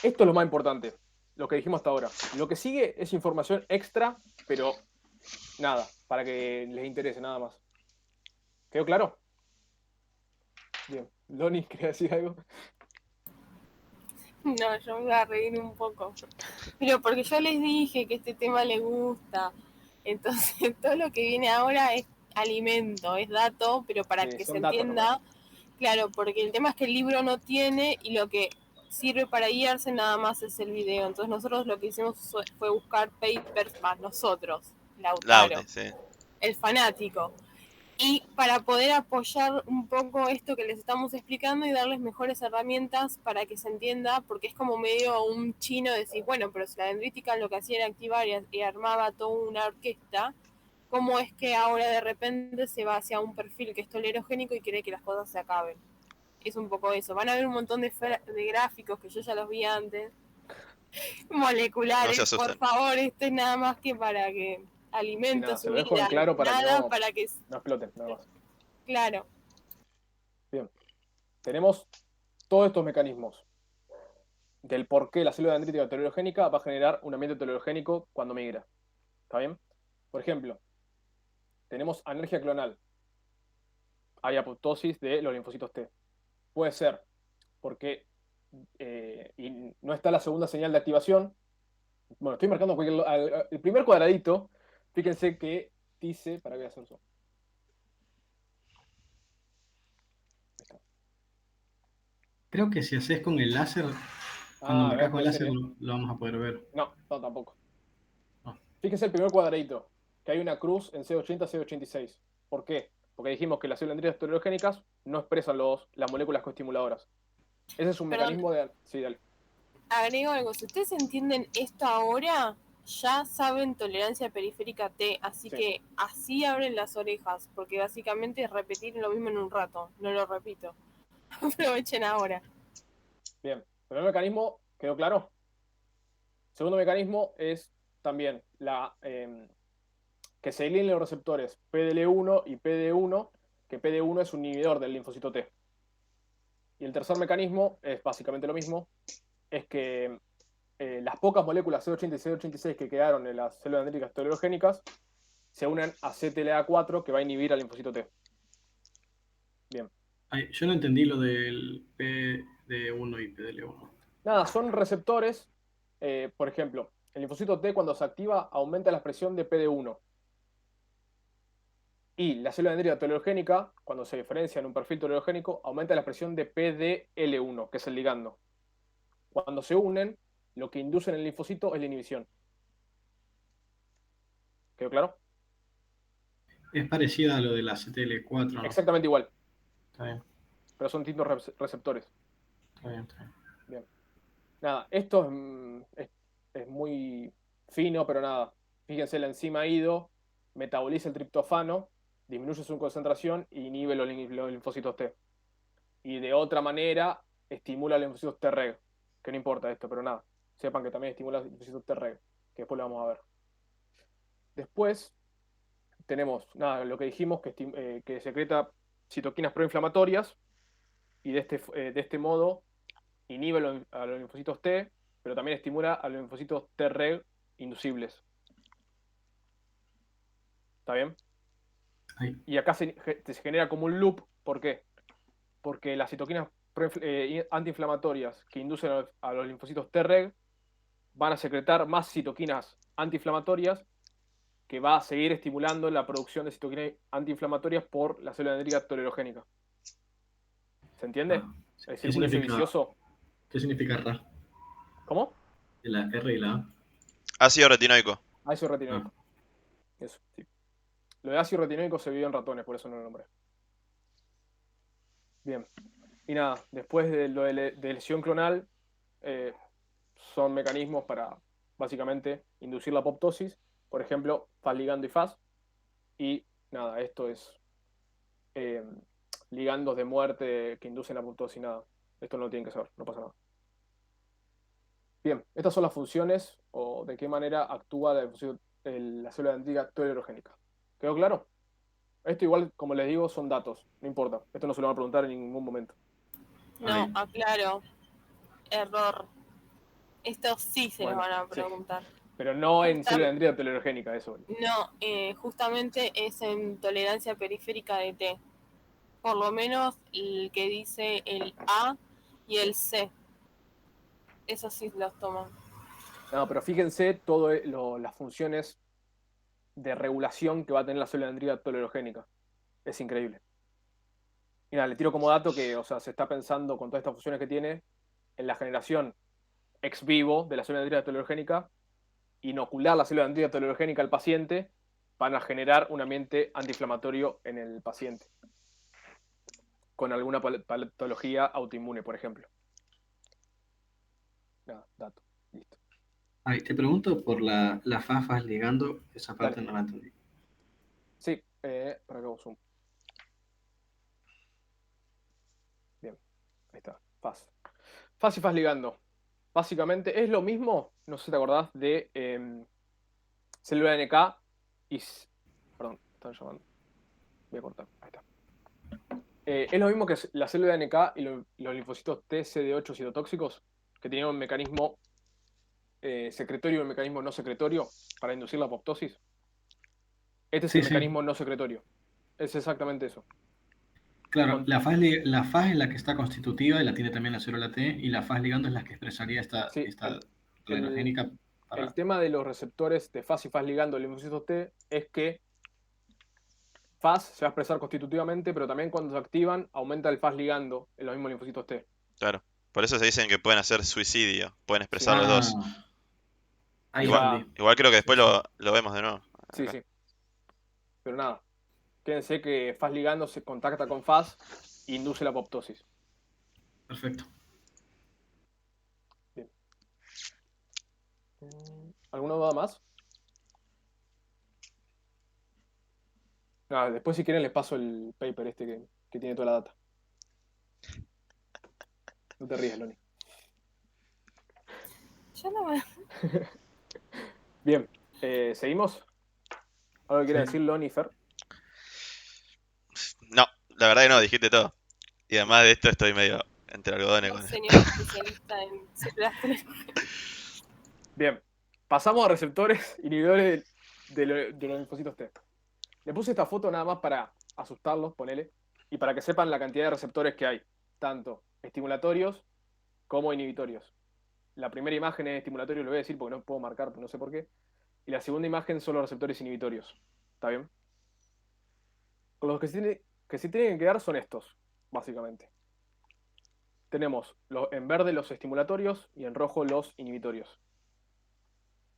Esto es lo más importante, lo que dijimos hasta ahora. Lo que sigue es información extra, pero nada, para que les interese, nada más. ¿Quedó claro? Bien. Loni, ¿quería decir algo? No, yo me voy a reír un poco. Pero porque yo les dije que este tema les gusta. Entonces, todo lo que viene ahora es alimento, es dato, pero para que se entienda, claro, porque el tema es que el libro no tiene y lo que sirve para guiarse nada más es el video. Entonces nosotros lo que hicimos fue buscar papers más nosotros, Lautaro, sí. El fanático. Y para poder apoyar un poco esto que les estamos explicando y darles mejores herramientas para que se entienda, porque es como medio un chino decir, bueno, pero si la dendrítica lo que hacía era activar y armaba toda una orquesta, ¿cómo es que ahora de repente se va hacia un perfil que es tolerogénico y quiere que las cosas se acaben? Es un poco eso. Van a ver un montón de gráficos que yo ya los vi antes, moleculares, No se asusten. por favor, esto es nada más que para que alimento, nada, su se lo dejo en vida, claro para que nada no, para que, no exploten, nada más. claro. Bien. Tenemos todos estos mecanismos del por qué la célula dendrítica teleurogénica va a generar un ambiente teleurogénico cuando migra. ¿Está bien? Por ejemplo, tenemos anergia clonal. Hay apoptosis de los linfocitos T. Puede ser porque y no está la segunda señal de activación. Bueno, estoy marcando el primer cuadradito. Fíjense que dice, para que voy a hacer eso. Creo que si haces con el láser, cuando A marcas ver, con el puede ser, láser ¿eh? lo vamos a poder ver. No, tampoco. No. Fíjense el primer cuadradito, que hay una cruz en C80, C86. ¿Por qué? Porque dijimos que las células dendríticas teleurogénicas no expresan las moléculas coestimuladoras. Ese es un Perdón. mecanismo de... Sí, dale. Agrego algo, si ustedes entienden esto ahora, ya saben tolerancia periférica T, así Sí. que así abren las orejas, porque básicamente es repetir lo mismo en un rato, no lo repito. Aprovechen ahora. Bien. Primer mecanismo, ¿quedó claro? Segundo mecanismo es también que se alineen los receptores PDL1 y PD1, que PD1 es un inhibidor del linfocito T. Y el tercer mecanismo es básicamente lo mismo, es que las pocas moléculas C80 y C86 que quedaron en las células dendríticas teleurogénicas se unen a CTLA4 que va a inhibir al linfocito T. Bien. Ay, yo no entendí lo del PD1 y PDL1. Nada, son receptores, por ejemplo, el linfocito T cuando se activa aumenta la expresión de PD1. Y la célula dendrítica teleurogénica, cuando se diferencia en un perfil teleurogénico, aumenta la expresión de PDL1, que es el ligando. Cuando se unen, lo que induce en el linfocito es la inhibición. ¿Quedó claro? Es parecida a lo de la CTL4, ¿no? Exactamente igual, Está bien, pero son distintos receptores. está bien, está bien. Bien. Nada, esto es muy fino, pero nada. Fíjense, la enzima IDO metaboliza el triptofano, disminuye su concentración e inhibe los linfocitos T. Y de otra manera, estimula los linfocitos Treg, que no importa esto, pero nada. Sepan que también estimula los linfocitos Treg, que después lo vamos a ver. Después tenemos, nada, lo que dijimos, que secreta citoquinas proinflamatorias y de este modo inhibe a los linfocitos T, pero también estimula a los linfocitos Treg inducibles. ¿Está bien? Ahí. Y acá se genera como un loop. ¿Por qué? Porque las citoquinas antiinflamatorias que inducen a los linfocitos Treg van a secretar más citoquinas antiinflamatorias que va a seguir estimulando la producción de citoquinas antiinflamatorias por la célula dendrítica teleurogénica. ¿Se entiende? El círculo ese vicioso. ¿Qué significa RA? ¿Cómo? La R y la A. Ácido retinoico. Ácido retinoico. Eso, sí. Lo de ácido retinoico se vio en ratones, por eso no lo nombré. Bien. Y nada, después de lo de lesión clonal, son mecanismos para, básicamente, inducir la apoptosis. Por ejemplo, Fas ligando y Fas. Y nada, esto es ligandos de muerte que inducen la apoptosis. Nada, esto no lo tienen que saber, no pasa nada. Bien, estas son las funciones o de qué manera actúa la célula dendrítica teleurogénica. ¿Quedó claro? Esto igual, como les digo, son datos, no importa. Esto no se lo van a preguntar en ningún momento. No, aclaro. Error. Esto sí se Bueno, los van a sí. preguntar. Pero no en célula dendrítica teleurogénica, eso. No, justamente es en tolerancia periférica de T. Por lo menos el que dice el A y el C. Esos sí los toman. No, pero fíjense todas las funciones de regulación que va a tener la célula dendrítica teleurogénica. Es increíble. Y nada, le tiro como dato que, o sea, se está pensando con todas estas funciones que tiene en la generación ex vivo de la célula dendrítica teleurogénica, inocular la célula dendrítica teleurogénica al paciente para generar un ambiente antiinflamatorio en el paciente con alguna patología autoinmune, por ejemplo. Nada, dato. Listo. Ay, te pregunto por la FAFAS ligando, esa parte Dale. no la entendí. Sí, para que hago zoom. Bien, ahí está. Fas. Fas y Fas ligando. Básicamente es lo mismo, no sé si te acordás, de célula NK Perdón, están llamando. Voy a cortar. Ahí está. Es lo mismo que la célula de NK y los linfocitos T, CD8 citotóxicos, que tienen un mecanismo secretorio y un mecanismo no secretorio para inducir la apoptosis. Este es Sí, el sí. mecanismo no secretorio. Es exactamente eso. Claro, la faz es la que está constitutiva y la tiene también la célula T, y la faz ligando es la que expresaría esta adrenogénica para... El tema de los receptores de faz y faz ligando el linfocito T es que faz se va a expresar constitutivamente, pero también cuando se activan aumenta el faz ligando en los mismos linfocitos T. Claro. Por eso se dicen que pueden hacer suicidio. Pueden expresar los dos. Ahí Igual creo que después lo vemos de nuevo. Sí, Acá. sí. Pero nada. Quédense que faz ligando se contacta con faz e induce la apoptosis. Perfecto. Bien. ¿Alguna duda más? Nada, después si quieren les paso el paper este que tiene toda la data. No te rías, Loni. Yo no me... Bien, ¿seguimos? ¿Algo que quiera decir Loni y Fer? No, la verdad que no, dijiste todo. Y además de esto estoy medio entre algodones con Señor especialista en células T. Bien, pasamos a receptores inhibidores de los linfocitos T. Le puse esta foto nada más para asustarlos, ponele, y para que sepan la cantidad de receptores que hay, tanto estimulatorios como inhibitorios. La primera imagen es estimulatorio, lo voy a decir porque no puedo marcar, no sé por qué. Y la segunda imagen son los receptores inhibitorios. ¿Está bien? Con los que se tienen que quedar son estos, básicamente. Tenemos en verde los estimulatorios y en rojo los inhibitorios.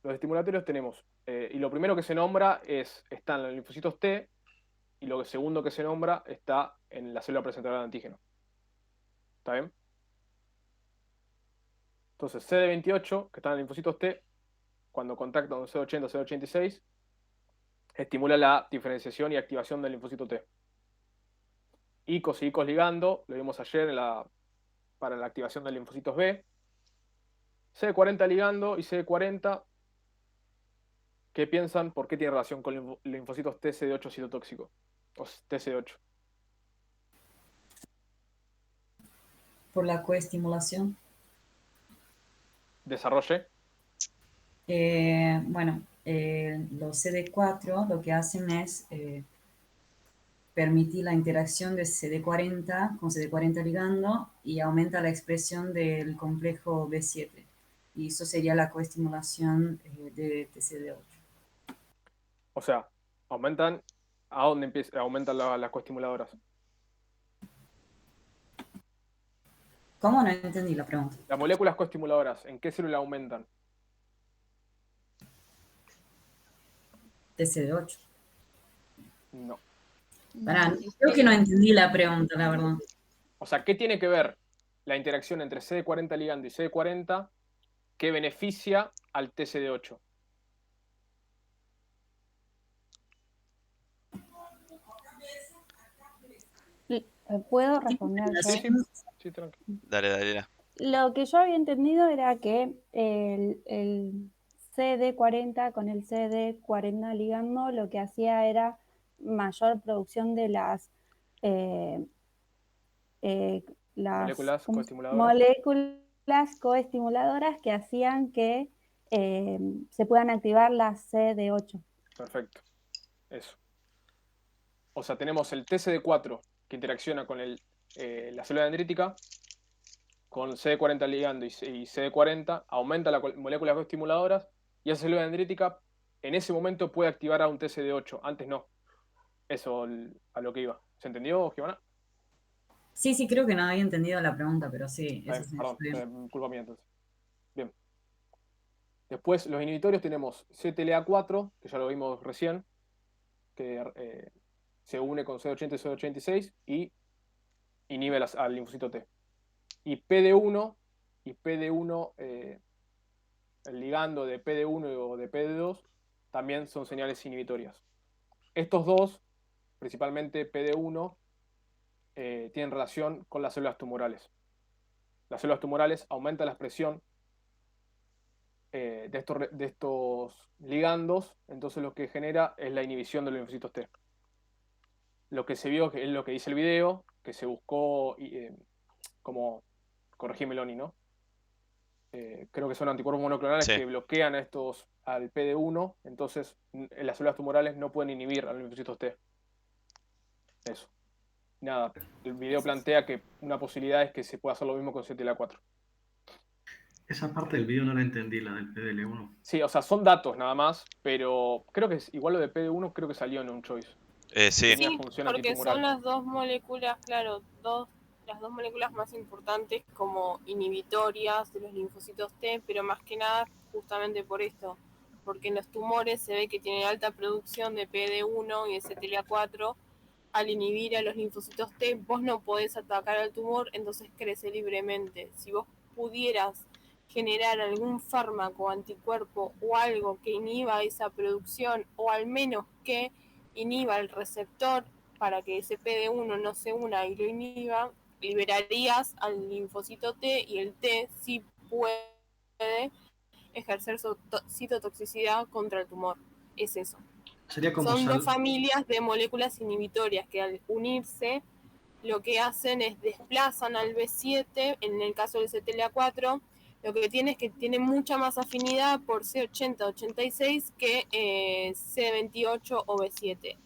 Los estimulatorios tenemos, y lo primero que se nombra están los linfocitos T, y lo segundo que se nombra está en la célula presentadora de antígeno. ¿Está bien? Entonces, CD28, que están en linfocitos T, cuando contacta con CD80, CD86, estimula la diferenciación y activación del linfocito T. ICOS y ICOS ligando, lo vimos ayer para la activación de linfocitos B. CD40 ligando y CD40, ¿qué piensan? ¿Por qué tiene relación con linfocitos TCD8 citotóxico? O TCD8. Por la coestimulación. Desarrolle. Bueno, los CD4 lo que hacen es permitir la interacción de CD40 con CD40 ligando y aumenta la expresión del complejo B7. Y eso sería la coestimulación de TCD8. O sea, aumentan. ¿A dónde aumentan las coestimuladoras? ¿Cómo? No entendí la pregunta. Las moléculas coestimuladoras, ¿en qué célula aumentan? TCD8. No. Creo que no entendí la pregunta, la verdad. O sea, ¿qué tiene que ver la interacción entre CD40 ligando y CD40 que beneficia al TCD8? ¿Puedo responder yo? Sí, tranquilo. Dale. Lo que yo había entendido era que el CD40 con el CD40 ligando lo que hacía era mayor producción de las Moléculas coestimuladoras. moléculas coestimuladoras que hacían que se puedan activar las CD8. Perfecto. Eso. O sea, tenemos el TCD4 que interacciona con la célula dendrítica, con CD40 ligando y CD40, aumenta las moléculas coestimuladoras y esa célula dendrítica en ese momento puede activar a un TCD8, antes no. Eso a lo que iba. ¿Se entendió, Giovanna? Sí, creo que no había entendido la pregunta, pero sí. Perdón, culpa mía entonces. Bien. Después, los inhibitorios tenemos CTLA4, que ya lo vimos recién, que se une con CD80 y CD86 y inhibe al linfocito T. Y PD1, el ligando de PD1 o de PD2, también son señales inhibitorias. Estos dos, principalmente PD1, tienen relación con las células tumorales. Las células tumorales aumentan la expresión de estos ligandos, entonces lo que genera es la inhibición de los linfocitos T. Lo que se vio, que es lo que dice el video, que se buscó como, corregime Loni, ¿no? Creo que son anticuerpos monoclonales Sí. que bloquean al PD1, entonces las células tumorales no pueden inhibir a los linfocitos T. Eso. Nada, el video plantea que una posibilidad es que se pueda hacer lo mismo con CTLA4. Esa parte del video no la entendí, la del PDL1. Sí, o sea, son datos nada más, pero creo que igual lo de PD1 creo que salió en un choice. Sí. Tenía Sí, función porque antitumoral. son las dos moléculas, claro, las dos moléculas más importantes como inhibitorias de los linfocitos T, pero más que nada justamente por esto, porque en los tumores se ve que tienen alta producción de PD1 y de CTLA4. Al inhibir a los linfocitos T, vos no podés atacar al tumor, entonces crece libremente. Si vos pudieras generar algún fármaco, anticuerpo o algo que inhiba esa producción, o al menos que inhiba el receptor para que ese PD1 no se una y lo inhiba, liberarías al linfocito T y el T sí puede ejercer su citotoxicidad contra el tumor. Es eso. Sería como Son dos familias de moléculas inhibitorias que al unirse lo que hacen es desplazan al B7, en el caso del CTLA4, lo que tiene es que tiene mucha más afinidad por C80-86 que C28 o B7.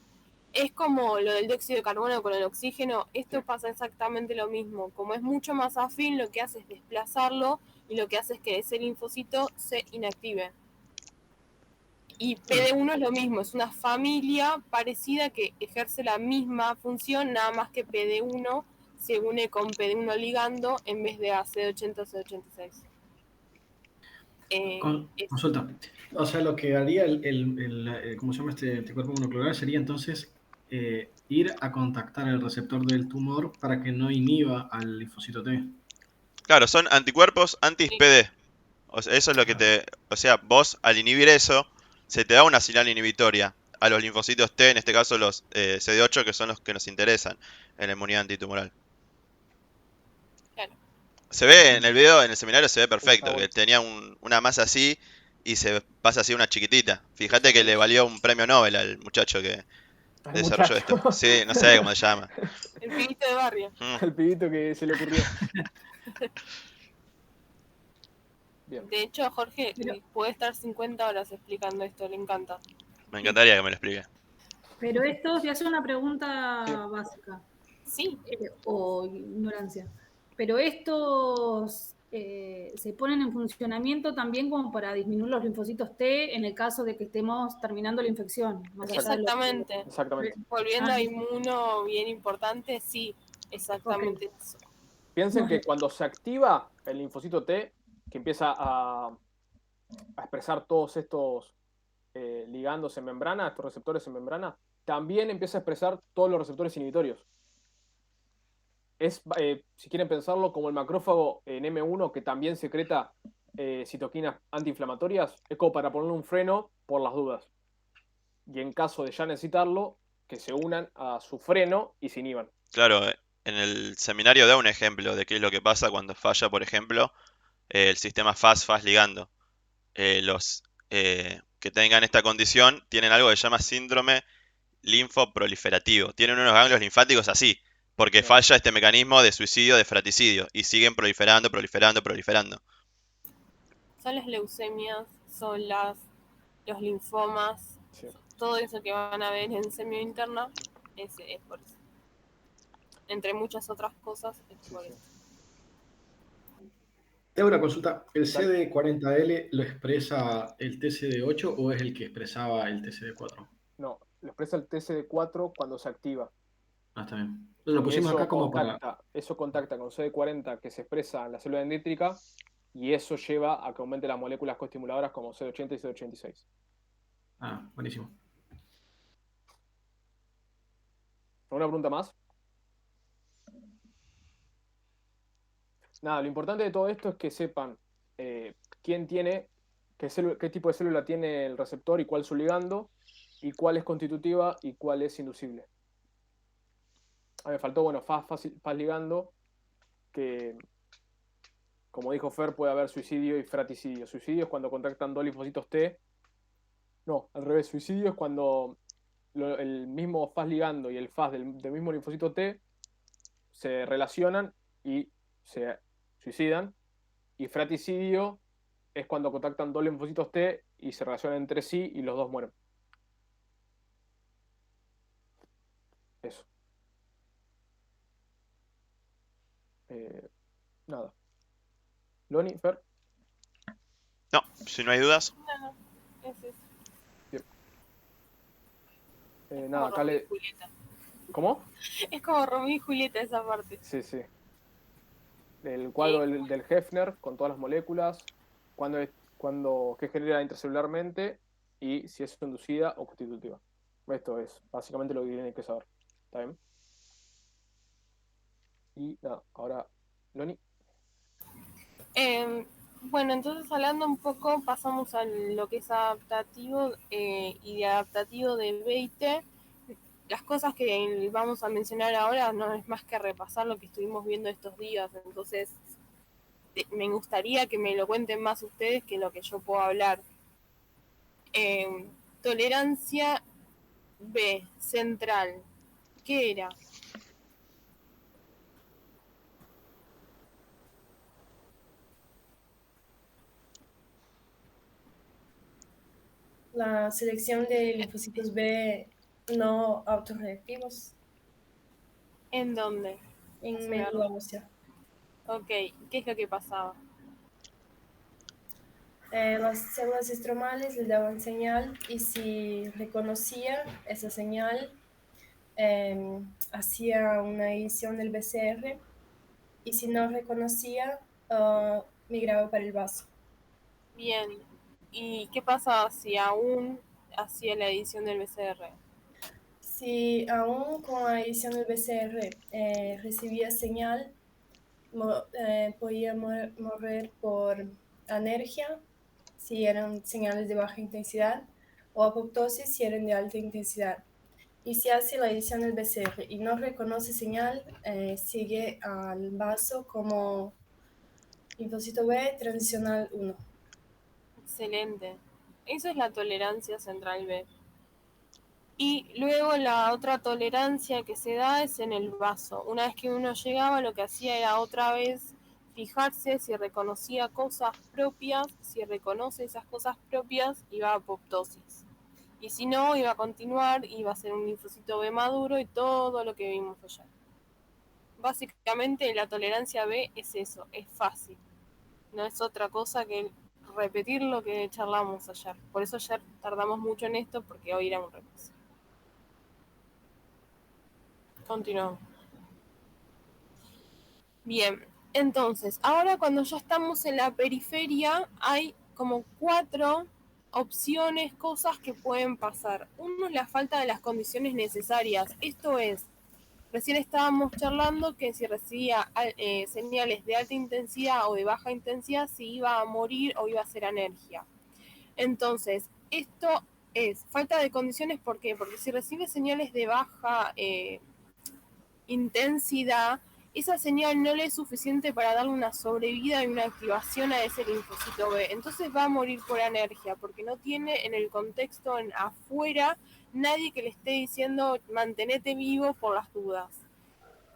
Es como lo del dióxido de carbono con el oxígeno, esto pasa exactamente lo mismo. Como es mucho más afín, lo que hace es desplazarlo y lo que hace es que ese linfocito se inactive. Y PD1 es lo mismo, es una familia parecida que ejerce la misma función, nada más que PD1 se une con PD1 ligando en vez de a C80 o C86. Consulta. O sea, lo que haría ¿cómo se llama este anticuerpo monoclonal? Sería entonces ir a contactar el receptor del tumor para que no inhiba al linfocito T. Claro, son anticuerpos anti-PD. O sea, eso es lo que o sea, vos al inhibir eso, se te da una señal inhibitoria a los linfocitos T, en este caso los CD8, que son los que nos interesan en la inmunidad antitumoral. Claro. Se ve en el video, en el seminario se ve perfecto, que tenía una masa así y se pasa así una chiquitita. Fíjate que le valió un premio Nobel al muchacho que desarrolló esto. Sí, no sé cómo se llama. El pibito de barrio. El pibito que se le ocurrió. Bien. De hecho, Jorge puede estar 50 horas explicando esto, le encanta. Me encantaría que me lo explique. Pero esto, te hace una pregunta básica. Sí. O ignorancia. Pero estos se ponen en funcionamiento también como para disminuir los linfocitos T en el caso de que estemos terminando la infección. Exactamente. Volviendo a inmuno bien importante, sí, exactamente eso. Piensen que cuando se activa el linfocito T, que empieza a expresar todos estos ligandos en membrana, estos receptores en membrana, también empieza a expresar todos los receptores inhibitorios. Es, si quieren pensarlo, como el macrófago en M1 que también secreta citoquinas antiinflamatorias, es como para ponerle un freno por las dudas. Y en caso de ya necesitarlo, que se unan a su freno y se inhiban. Claro, en el seminario da un ejemplo de qué es lo que pasa cuando falla, por ejemplo, el sistema FAS ligando. Los que tengan esta condición tienen algo que se llama síndrome linfoproliferativo. Tienen unos ganglios linfáticos así, porque falla este mecanismo de suicidio, de fraticidio, y siguen proliferando. Son las leucemias, son los linfomas, todo eso que van a ver en semio interna, es por eso. Entre muchas otras cosas, es por eso. Te hago una consulta. ¿El CD40L lo expresa el TCD8 o es el que expresaba el TCD4? No, lo expresa el TCD4 cuando se activa. Ah, está bien. Lo pusimos acá como para... Eso contacta con CD40 que se expresa en la célula dendrítica y eso lleva a que aumente las moléculas coestimuladoras como CD80 y CD86. Ah, buenísimo. ¿Alguna pregunta más? Nada, lo importante de todo esto es que sepan quién tiene, qué tipo de célula tiene el receptor y cuál es su ligando, y cuál es constitutiva y cuál es inducible. Me faltó, FAS ligando, que como dijo Fer, puede haber suicidio y fraticidio. Suicidio es cuando contactan dos linfocitos T. No, al revés. Suicidio es cuando el mismo faz ligando y el faz del mismo linfocito T se relacionan y se suicidan. Y fraticidio es cuando contactan dos linfocitos T y se relacionan entre sí y los dos mueren. Eso. Nada. Loni, Fer. No, si no hay dudas. No, es eso. Bien. Nada, acá Romeo y le... Julieta. ¿Cómo? Es como Romeo y Julieta esa parte. Sí, sí. El cuadro del Hefner con todas las moléculas, qué genera intracelularmente y si es inducida o constitutiva. Esto es básicamente lo que tienen que saber. ¿Está bien? Y nada, ahora, Loni. Bueno, entonces hablando un poco, pasamos a lo que es adaptativo y de adaptativo de B y T. Las cosas que vamos a mencionar ahora no es más que repasar lo que estuvimos viendo estos días, entonces me gustaría que me lo cuenten más ustedes que lo que yo puedo hablar. Tolerancia B, central. ¿Qué era? La selección de linfocitos B no autorreactivos ¿En dónde? en médula ósea. Ok, ¿qué es lo que pasaba? Las células estromales le daban señal y si reconocía esa señal, hacía una edición del BCR y si no reconocía, migraba para el vaso. Bien, ¿y qué pasaba si aún hacía la edición del BCR? Si aún con la edición del BCR recibía señal, podía morir por anergia si eran señales de baja intensidad o apoptosis si eran de alta intensidad. Y si hace la edición del BCR y no reconoce señal, sigue al vaso como linfocito B transicional 1. Excelente. Eso es la tolerancia central B. Y luego la otra tolerancia que se da es en el vaso. Una vez que uno llegaba, lo que hacía era otra vez fijarse si reconocía cosas propias. Si reconoce esas cosas propias, iba a apoptosis. Y si no, iba a continuar, iba a ser un linfocito B maduro y todo lo que vimos allá. Básicamente la tolerancia B es eso, es fácil. No es otra cosa que repetir lo que charlamos ayer. Por eso ayer tardamos mucho en esto, porque hoy era un repaso. Continuamos. Bien, entonces, ahora cuando ya estamos en la periferia, hay como 4 opciones, cosas que pueden pasar. Uno es la falta de las condiciones necesarias. Esto es, recién estábamos charlando que si recibía señales de alta intensidad o de baja intensidad, si iba a morir o iba a hacer anergia. Entonces, esto es falta de condiciones, ¿por qué? Porque si recibe señales de baja intensidad, esa señal no le es suficiente para darle una sobrevida y una activación a ese linfocito B. Entonces va a morir por anergia, porque no tiene en el contexto afuera nadie que le esté diciendo mantenete vivo por las dudas.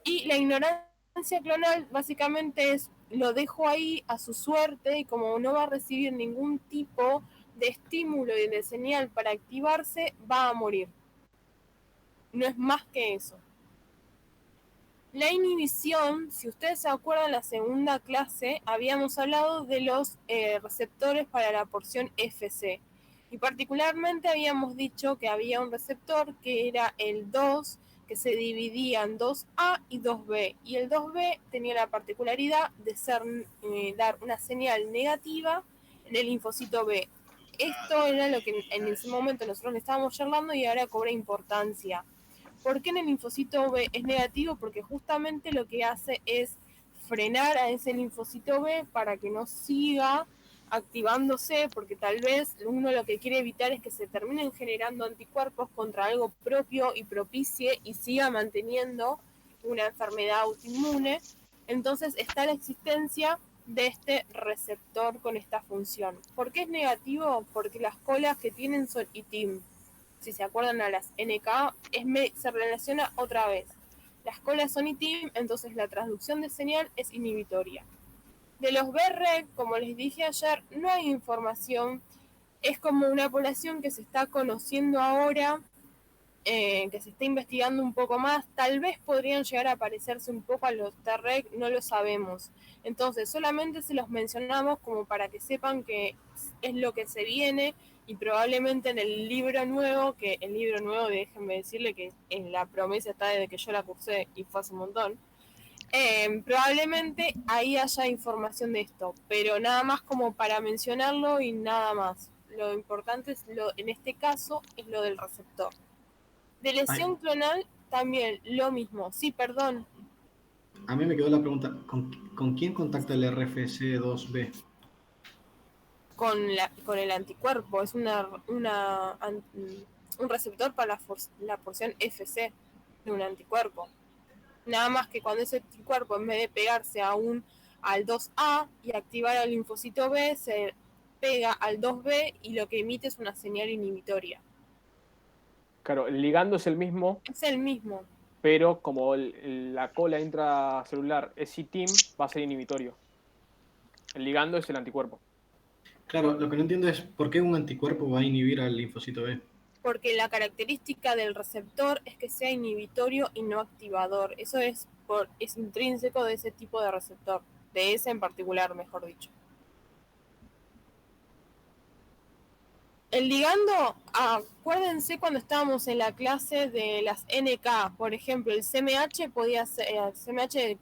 Y la ignorancia clonal básicamente es lo dejo ahí a su suerte y como no va a recibir ningún tipo de estímulo y de señal para activarse, va a morir. No es más que eso. La inhibición, si ustedes se acuerdan, en la segunda clase habíamos hablado de los receptores para la porción FC. Y particularmente habíamos dicho que había un receptor que era el 2, que se dividía en 2A y 2B. Y el 2B tenía la particularidad de dar una señal negativa en el linfocito B. Esto era lo que en ese momento nosotros le estábamos charlando y ahora cobra importancia. ¿Por qué en el linfocito B es negativo? Porque justamente lo que hace es frenar a ese linfocito B para que no siga activándose, porque tal vez uno lo que quiere evitar es que se terminen generando anticuerpos contra algo propio y propicie y siga manteniendo una enfermedad autoinmune. Entonces está la existencia de este receptor con esta función. ¿Por qué es negativo? Porque las colas que tienen son ITIM. Si se acuerdan a las NK, se relaciona otra vez. Las colas son ITIM, entonces la transducción de señal es inhibitoria. De los BREC, como les dije ayer, no hay información. Es como una población que se está conociendo ahora, que se está investigando un poco más. Tal vez podrían llegar a parecerse un poco a los TREC, no lo sabemos. Entonces, solamente se los mencionamos como para que sepan que es lo que se viene, y probablemente en el libro nuevo, déjenme decirle que en la promesa está desde que yo la cursé y fue hace un montón, probablemente ahí haya información de esto, pero nada más como para mencionarlo y nada más. Lo importante es en este caso es lo del receptor. De lesión clonal también lo mismo. Sí, perdón. A mí me quedó la pregunta, ¿con quién contacta el RFC2B? Con el anticuerpo. Es un receptor para la porción FC de un anticuerpo. Nada más que cuando ese anticuerpo, en vez de pegarse al 2A y activar al linfocito B, se pega al 2B y lo que emite es una señal inhibitoria. Claro, el ligando es el mismo. Es el mismo. Pero como la cola intracelular es ITIM, va a ser inhibitorio. El ligando es el anticuerpo. Claro, lo que no entiendo es por qué un anticuerpo va a inhibir al linfocito B. Porque la característica del receptor es que sea inhibitorio y no activador. Eso es intrínseco de ese tipo de receptor, de ese en particular, mejor dicho. El ligando, acuérdense cuando estábamos en la clase de las NK, por ejemplo, el CMH podía ser, CMH de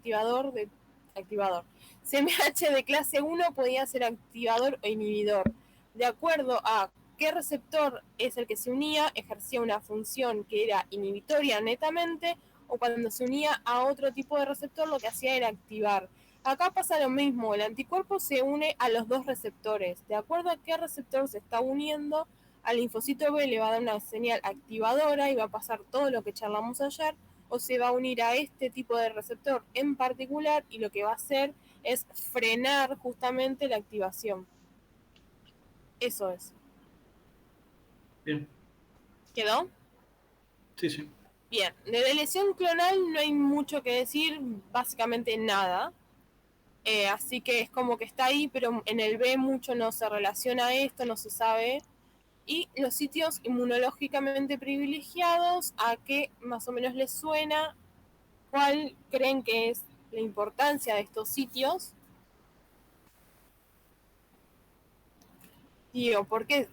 activador. CMH de clase 1 podía ser activador o inhibidor. De acuerdo a qué receptor es el que se unía, ejercía una función que era inhibitoria netamente, o cuando se unía a otro tipo de receptor lo que hacía era activar. Acá pasa lo mismo, el anticuerpo se une a los dos receptores. De acuerdo a qué receptor se está uniendo, al linfocito B le va a dar una señal activadora y va a pasar todo lo que charlamos ayer, o se va a unir a este tipo de receptor en particular y lo que va a hacer es frenar justamente la activación. Eso es. Bien. ¿Quedó? Sí, sí. Bien, de lesión clonal no hay mucho que decir, básicamente nada. Así que es como que está ahí, pero en el B mucho no se relaciona a esto, no se sabe. Y los sitios inmunológicamente privilegiados, ¿a qué más o menos les suena? ¿Cuál creen que es la importancia de estos sitios? Digo, ¿por qué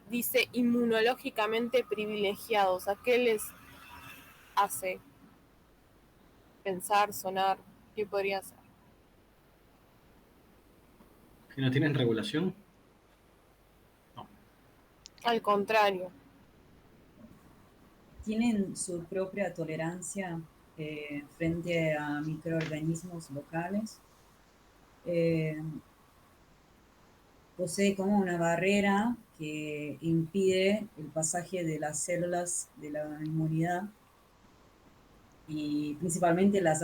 dice inmunológicamente privilegiados? ¿A qué les hace pensar, sonar? ¿Qué podría ser? ¿Que no tienen regulación? Al contrario. Tienen su propia tolerancia frente a microorganismos locales. Posee como una barrera que impide el pasaje de las células de la inmunidad y principalmente las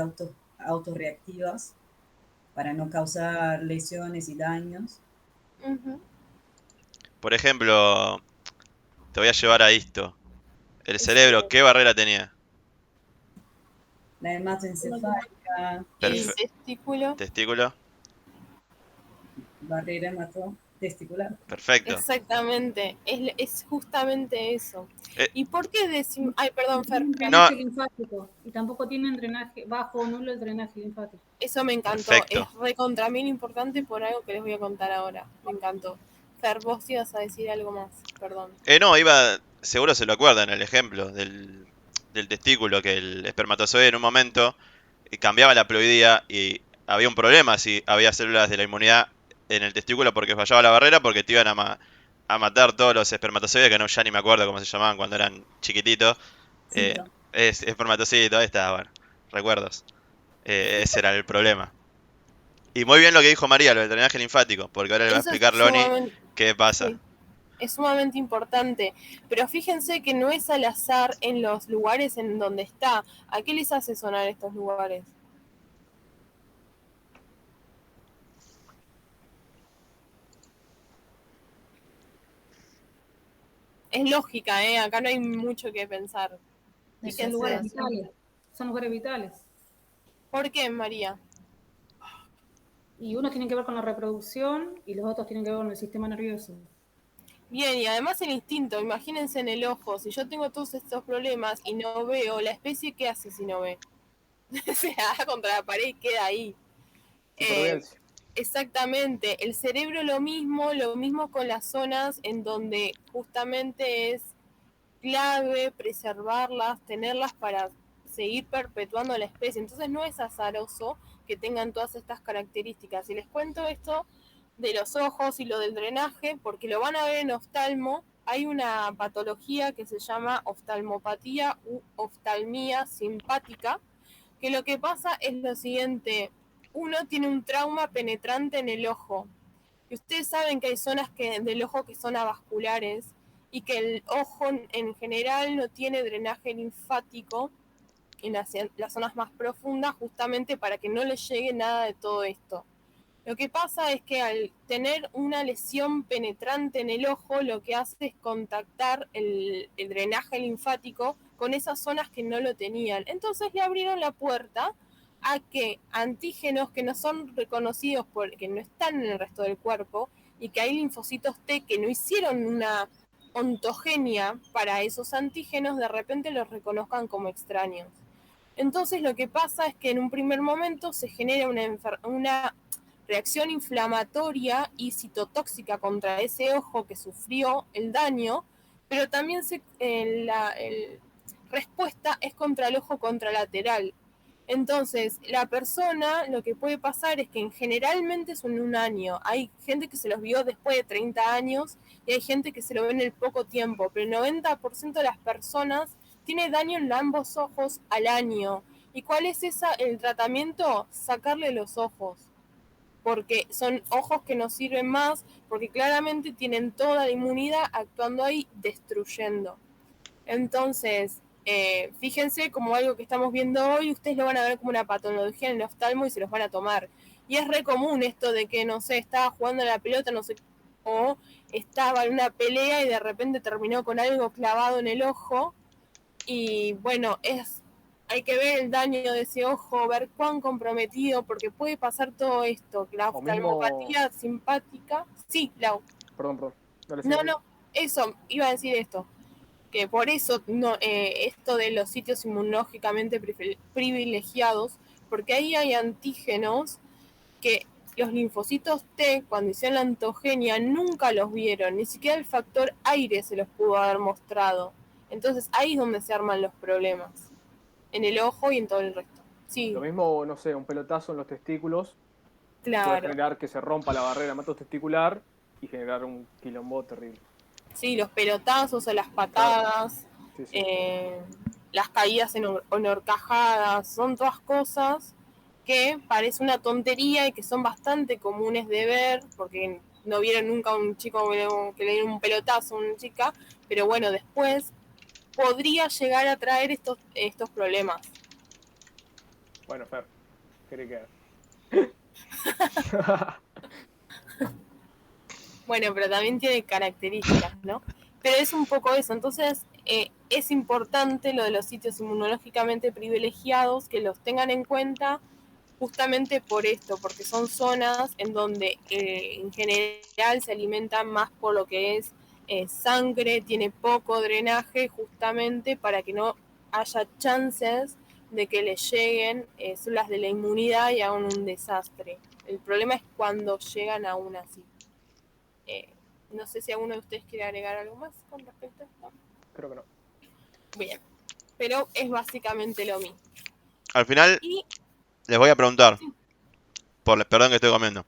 autorreactivas para no causar lesiones y daños. Por ejemplo, te voy a llevar a esto. El cerebro, ¿qué barrera tenía? La hematoencefálica, testículo. Testículo. Barrera hematotesticular. Perfecto. Exactamente, es justamente eso. ¿Y por qué decimos? Ay, perdón, Fer. Drenaje linfático. Y tampoco tienen drenaje, bajo o nulo el drenaje linfático. Eso me encantó. Perfecto. Es recontra mil importante por algo que les voy a contar ahora. Me encantó. Fer, vos ibas a decir algo más, perdón. No, seguro se lo acuerdan el ejemplo del testículo, que el espermatozoide en un momento cambiaba la ploidía y había un problema si había células de la inmunidad en el testículo porque fallaba la barrera, porque te iban a matar todos los espermatozoides, que no, ya ni me acuerdo cómo se llamaban cuando eran chiquititos. Espermatocito, ahí está, bueno, recuerdos. Ese era el problema. Y muy bien lo que dijo María, lo del drenaje linfático, porque ahora le va a explicar Loni qué pasa. Sí, es sumamente importante, pero fíjense que no es al azar en los lugares en donde está. ¿A qué les hace sonar estos lugares? es lógica, acá no hay mucho que pensar. Son lugares vitales. Son lugares vitales. ¿Por qué, María? Y unos tienen que ver con la reproducción y los otros tienen que ver con el sistema nervioso. Bien, y además el instinto, imagínense en el ojo, si yo tengo todos estos problemas y no veo, la especie, ¿qué hace si no ve? Se da contra la pared y queda ahí. Supervivencia. Exactamente, el cerebro lo mismo con las zonas en donde justamente es clave preservarlas, tenerlas para seguir perpetuando la especie. Entonces no es azaroso que tengan todas estas características. Y les cuento esto de los ojos y lo del drenaje, porque lo van a ver en oftalmo. Hay una patología que se llama oftalmopatía u oftalmía simpática, que lo que pasa es lo siguiente: uno tiene un trauma penetrante en el ojo. Y ustedes saben que hay zonas del ojo que son avasculares y que el ojo en general no tiene drenaje linfático en las zonas más profundas, justamente para que no le llegue nada de todo esto. Lo que pasa es que al tener una lesión penetrante en el ojo, lo que hace es contactar el drenaje linfático con esas zonas que no lo tenían. Entonces le abrieron la puerta a que antígenos que no son reconocidos porque no están en el resto del cuerpo, y que hay linfocitos T que no hicieron una ontogenia para esos antígenos, de repente los reconozcan como extraños. Entonces lo que pasa es que en un primer momento se genera una reacción inflamatoria y citotóxica contra ese ojo que sufrió el daño, pero también la respuesta es contra el ojo contralateral. Entonces, la persona, lo que puede pasar es que generalmente son un año. Hay gente que se los vio después de 30 años y hay gente que se lo ve en el poco tiempo, pero el 90% de las personas tiene daño en ambos ojos al año. ¿Y cuál es el tratamiento? Sacarle los ojos, porque son ojos que no sirven más, porque claramente tienen toda la inmunidad actuando ahí, destruyendo. Entonces, fíjense como algo que estamos viendo hoy, ustedes lo van a ver como una patología en el oftalmo y se los van a tomar. Y es re común esto de que, no sé, estaba jugando a la pelota, no sé, o estaba en una pelea y de repente terminó con algo clavado en el ojo. Y bueno, hay que ver el daño de ese ojo, ver cuán comprometido, porque puede pasar todo esto. La oftalmopatía simpática. Sí, Lau. Perdón. No, eso, iba a decir esto. Que por eso esto de los sitios inmunológicamente privilegiados, porque ahí hay antígenos que los linfocitos T, cuando hicieron la ontogenia, nunca los vieron, ni siquiera el factor aire se los pudo haber mostrado. Entonces ahí es donde se arman los problemas, en el ojo y en todo el resto. Sí. Lo mismo, no sé, un pelotazo en los testículos puede generar que se rompa la barrera hematotesticular y generar un quilombo terrible. Sí, los pelotazos o las patadas, sí. Las caídas en horcajadas, son todas cosas que parece una tontería y que son bastante comunes de ver, porque no vieron nunca a un chico que le dieron un pelotazo a una chica, pero bueno, después podría llegar a traer estos problemas. Bueno, Fer, ¿qué queda? Bueno, pero también tiene características, ¿no? Pero es un poco eso. Entonces, es importante lo de los sitios inmunológicamente privilegiados, que los tengan en cuenta justamente por esto, porque son zonas en donde en general se alimentan más por lo que es sangre, tiene poco drenaje, justamente para que no haya chances de que les lleguen células de la inmunidad y hagan un desastre. El problema es cuando llegan aún así. No sé si alguno de ustedes quiere agregar algo más con respecto a esto. Creo que no. Bien, pero es básicamente lo mismo. Al final, les voy a preguntar, perdón que estoy comiendo,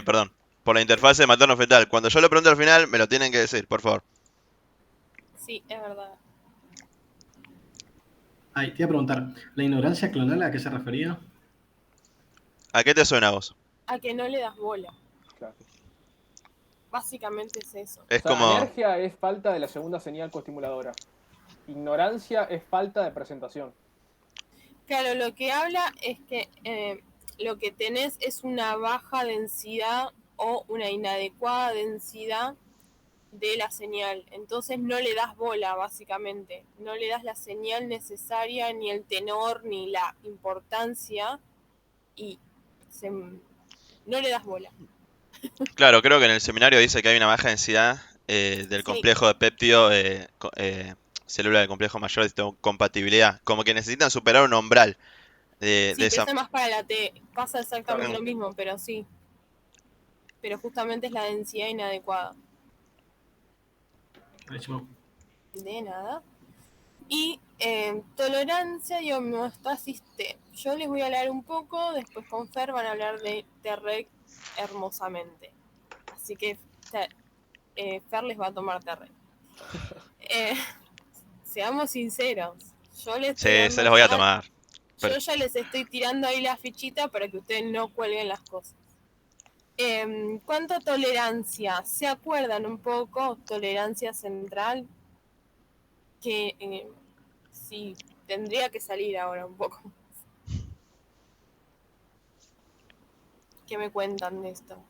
perdón, por la interfase materno-fetal. Cuando yo lo pregunto al final, me lo tienen que decir, por favor. Sí, es verdad. Ay, te iba a preguntar, ¿la ignorancia clonal a qué se refería? ¿A qué te suena a vos? A que no le das bola. Claro. Básicamente es eso. Es como... Alergia es falta de la segunda señal coestimuladora. Ignorancia es falta de presentación. Claro, lo que habla es que lo que tenés es una baja densidad o una inadecuada densidad de la señal. Entonces no le das bola, básicamente. No le das la señal necesaria, ni el tenor, ni la importancia, y no le das bola. Claro, creo que en el seminario dice que hay una baja densidad del Sí. complejo de péptido, célula del complejo mayor de compatibilidad. Como que necesitan superar un umbral de Sí, pero esa. eso es más para la T. Pasa exactamente Claro. lo mismo, pero sí. Pero justamente es la densidad inadecuada. De nada. Y tolerancia y homeostasis T. Yo les voy a hablar un poco, después con Fer van a hablar de T-Reg hermosamente. Así que Fer les va a tomar T-Reg. Seamos sinceros. Yo les estoy Sí, dando se los voy a ya- tomar. Pero- Yo ya les estoy tirando ahí la fichita para que ustedes no cuelguen las cosas. ¿Cuánto a tolerancia? ¿Se acuerdan un poco? Tolerancia central. Que sí, tendría que salir ahora un poco. ¿Qué me cuentan de esto?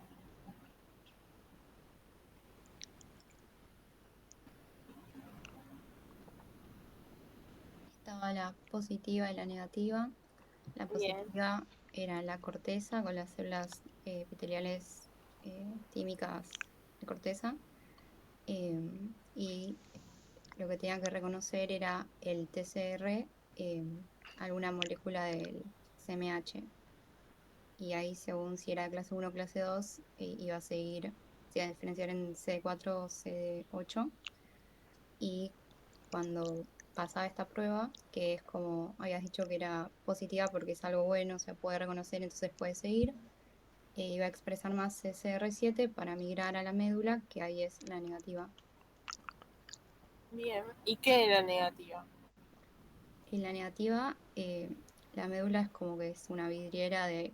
Estaba la positiva y la negativa. La Bien. positiva era la corteza con las células epiteliales tímicas de corteza. Y lo que tenía que reconocer era el TCR, alguna molécula del CMH. Y ahí, según si era clase 1 o clase 2, iba a seguir, se iba a diferenciar en CD4 o CD8. Y cuando pasaba esta prueba, que es como habías dicho que era positiva porque es algo bueno, se puede reconocer, entonces puede seguir, iba a expresar más CCR7 para migrar a la médula, que ahí es la negativa. Bien. ¿Y qué era negativa? Y la negativa, la médula es como que es una vidriera de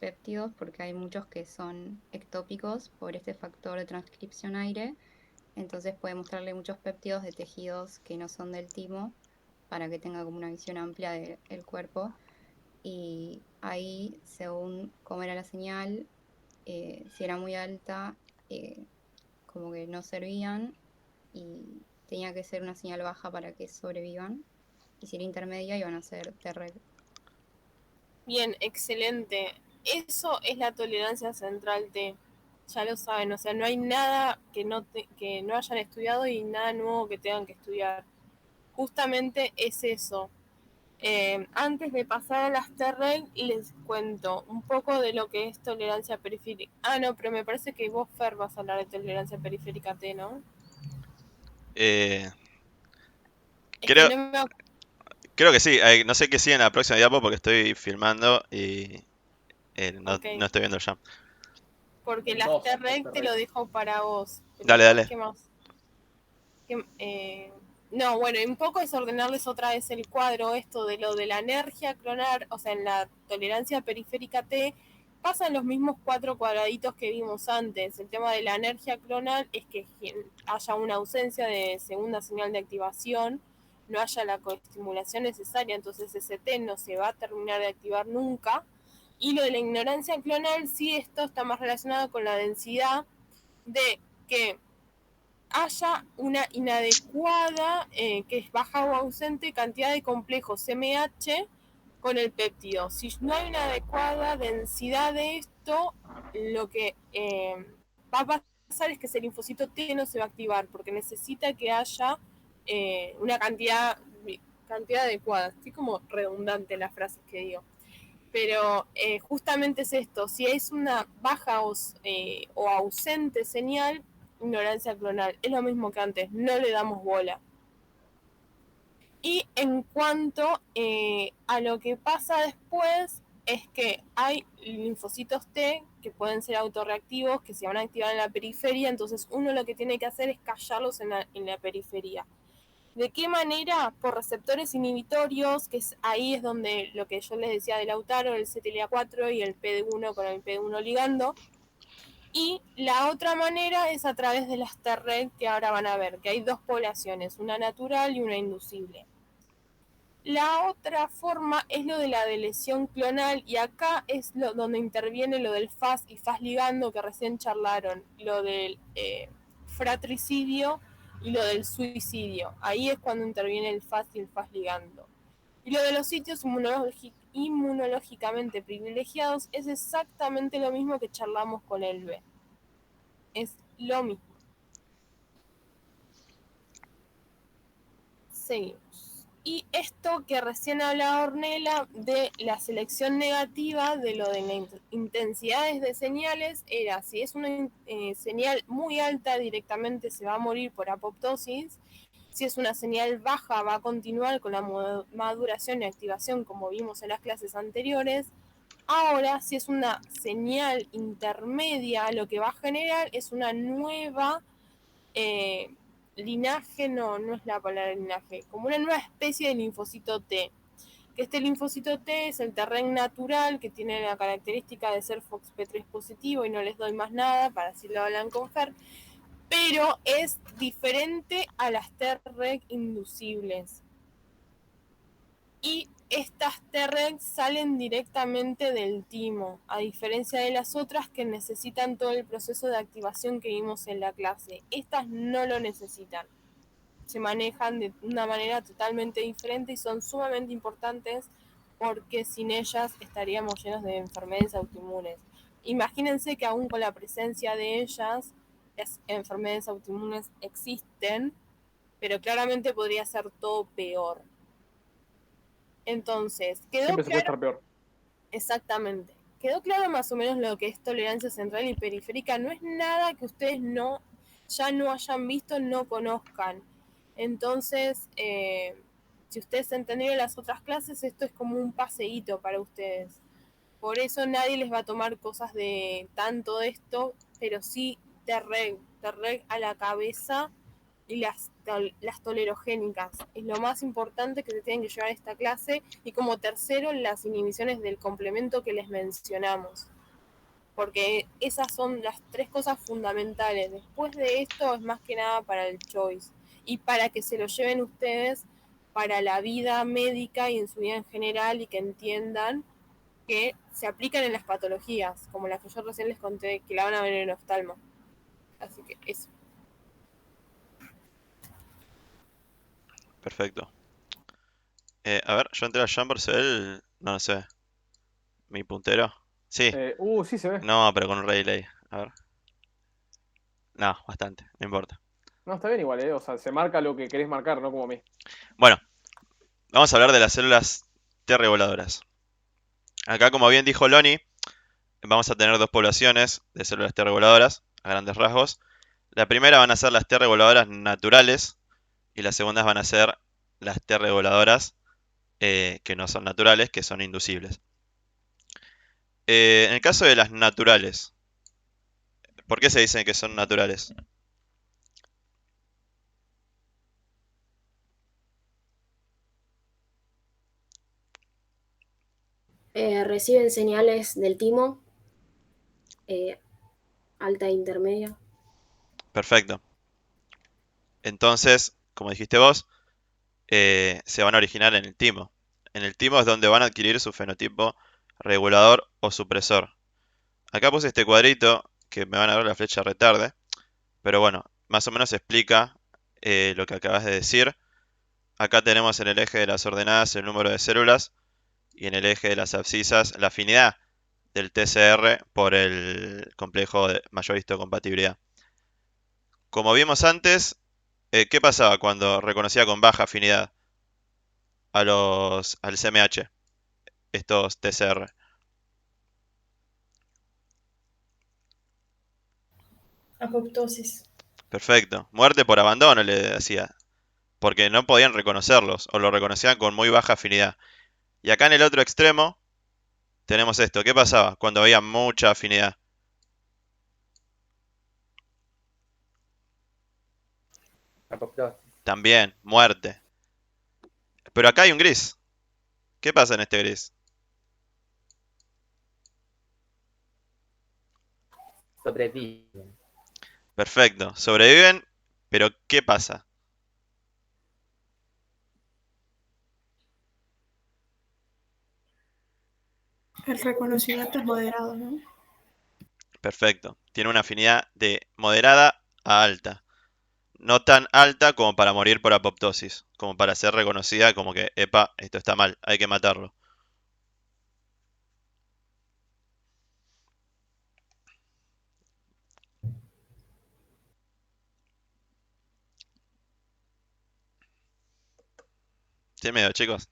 péptidos, porque hay muchos que son ectópicos por este factor de transcripción aire, entonces puede mostrarle muchos péptidos de tejidos que no son del timo, para que tenga como una visión amplia del cuerpo. Y ahí, según cómo era la señal, si era muy alta, como que no servían, y tenía que ser una señal baja para que sobrevivan. Y si era intermedia, iban a ser T-Reg. Bien, excelente. Eso es la tolerancia central T. Ya lo saben, o sea, no hay nada que no hayan estudiado y nada nuevo que tengan que estudiar. Justamente es eso. Antes de pasar a las T-Reg, les cuento un poco de lo que es tolerancia periférica. Ah, no, pero me parece que vos, Fer, vas a hablar de tolerancia periférica T, ¿no? eh, Es creo, que no me creo que sí. No sé qué sigue en la próxima diapo porque estoy filmando y no, Ok. no estoy viendo el jam. Porque las T-Reg te lo dejo para vos. Pero Dale, después, dale. ¿qué más? No, bueno, y un poco es ordenarles otra vez el cuadro, esto de lo de la energía clonal, o sea, en la tolerancia periférica T, pasan los mismos 4 cuadraditos que vimos antes. El tema de la energía clonal es que haya una ausencia de segunda señal de activación, no haya la coestimulación necesaria, entonces ese T no se va a terminar de activar nunca. Y lo de la ignorancia clonal, sí, esto está más relacionado con la densidad de que haya una inadecuada, que es baja o ausente, cantidad de complejos CMH con el péptido. Si no hay una adecuada densidad de esto, lo que va a pasar es que ese linfocito T no se va a activar porque necesita que haya una cantidad adecuada. Estoy como redundante las frases que digo. Pero justamente es esto, si es una baja o ausente señal, ignorancia clonal, es lo mismo que antes, no le damos bola. Y en cuanto a lo que pasa después, es que hay linfocitos T que pueden ser autorreactivos, que se van a activar en la periferia, entonces uno lo que tiene que hacer es callarlos en la periferia. ¿De qué manera? Por receptores inhibitorios, que ahí es donde lo que yo les decía del Lautaro, el CTLA4 y el PD1 con el PD1 ligando. Y la otra manera es a través de las T-Reg, que ahora van a ver, que hay dos poblaciones, una natural y una inducible. La otra forma es lo de la delesión clonal, y acá es donde interviene lo del FAS y FAS ligando que recién charlaron, lo del fratricidio y lo del suicidio. Ahí es cuando interviene el FAST y el FAST ligando. Y lo de los sitios inmunológicamente privilegiados es exactamente lo mismo que charlamos con el B. Es lo mismo. Seguimos. Y esto que recién hablaba Ornella de la selección negativa de lo de las intensidades de señales era, si es una señal muy alta directamente se va a morir por apoptosis, si es una señal baja va a continuar con la maduración y activación como vimos en las clases anteriores. Ahora, si es una señal intermedia, lo que va a generar es una nueva linaje, no es la palabra linaje, como una nueva especie de linfocito T. Que este linfocito T es el Treg natural, que tiene la característica de ser FOXP3 positivo, y no les doy más nada para así lo hablan con Fer, pero es diferente a las Treg inducibles. Y estas Treg salen directamente del timo, a diferencia de las otras que necesitan todo el proceso de activación que vimos en la clase. Estas no lo necesitan. Se manejan de una manera totalmente diferente y son sumamente importantes porque sin ellas estaríamos llenos de enfermedades autoinmunes. Imagínense que aún con la presencia de ellas, las enfermedades autoinmunes existen, pero claramente podría ser todo peor. Entonces, quedó Siempre se puede claro, estar peor. exactamente, quedó claro más o menos lo que es tolerancia central y periférica. No es nada que ustedes ya no hayan visto, no conozcan. Entonces, si ustedes entendieron las otras clases, esto es como un paseíto para ustedes. Por eso nadie les va a tomar cosas de tanto de esto, pero sí Treg a la cabeza y las tolerogénicas. Es lo más importante que se tienen que llevar a esta clase. Y como tercero, las inhibiciones del complemento que les mencionamos. Porque esas son las tres cosas fundamentales. Después de esto es más que nada para el choice. Y para que se lo lleven ustedes para la vida médica y en su vida en general y que entiendan que se aplican en las patologías, como las que yo recién les conté, que la van a ver en oftalmo. Así que eso. Perfecto. A ver, yo entré a Jamber, ¿se ve el...? No se ve. ¿Mi puntero? Sí. Sí se ve. No, pero con un relay. A ver. No, bastante, no importa. No, está bien igual, o sea, se marca lo que querés marcar, no como a mí. Bueno, vamos a hablar de las células T reguladoras. Acá, como bien dijo Loni, vamos a tener dos poblaciones de células T reguladoras, a grandes rasgos. La primera van a ser las T reguladoras naturales y las segundas van a ser las T reguladoras que no son naturales, que son inducibles. En el caso de las naturales, ¿por qué se dicen que son naturales? Reciben señales del timo, alta e intermedia. Perfecto. Entonces, como dijiste vos, se van a originar en el timo. En el timo es donde van a adquirir su fenotipo regulador o supresor. Acá puse este cuadrito, que me van a ver la flecha retarde, pero bueno, más o menos explica lo que acabas de decir. Acá tenemos en el eje de las ordenadas el número de células y en el eje de las abscisas la afinidad del TCR por el complejo de mayor histocompatibilidad. Como vimos antes, ¿qué pasaba cuando reconocía con baja afinidad al CMH, estos TCR? Apoptosis. Perfecto. Muerte por abandono le decía, porque no podían reconocerlos o lo reconocían con muy baja afinidad. Y acá en el otro extremo tenemos esto. ¿Qué pasaba cuando había mucha afinidad? Apoptosis. También, muerte. Pero acá hay un gris. ¿Qué pasa en este gris? Sobreviven. Perfecto, sobreviven, pero ¿qué pasa? El reconocimiento es moderado, ¿no? Perfecto, tiene una afinidad de moderada a alta. no tan alta como para morir por apoptosis, como para ser reconocida como que, epa, esto está mal, hay que matarlo. ¿Tienen miedo, chicos?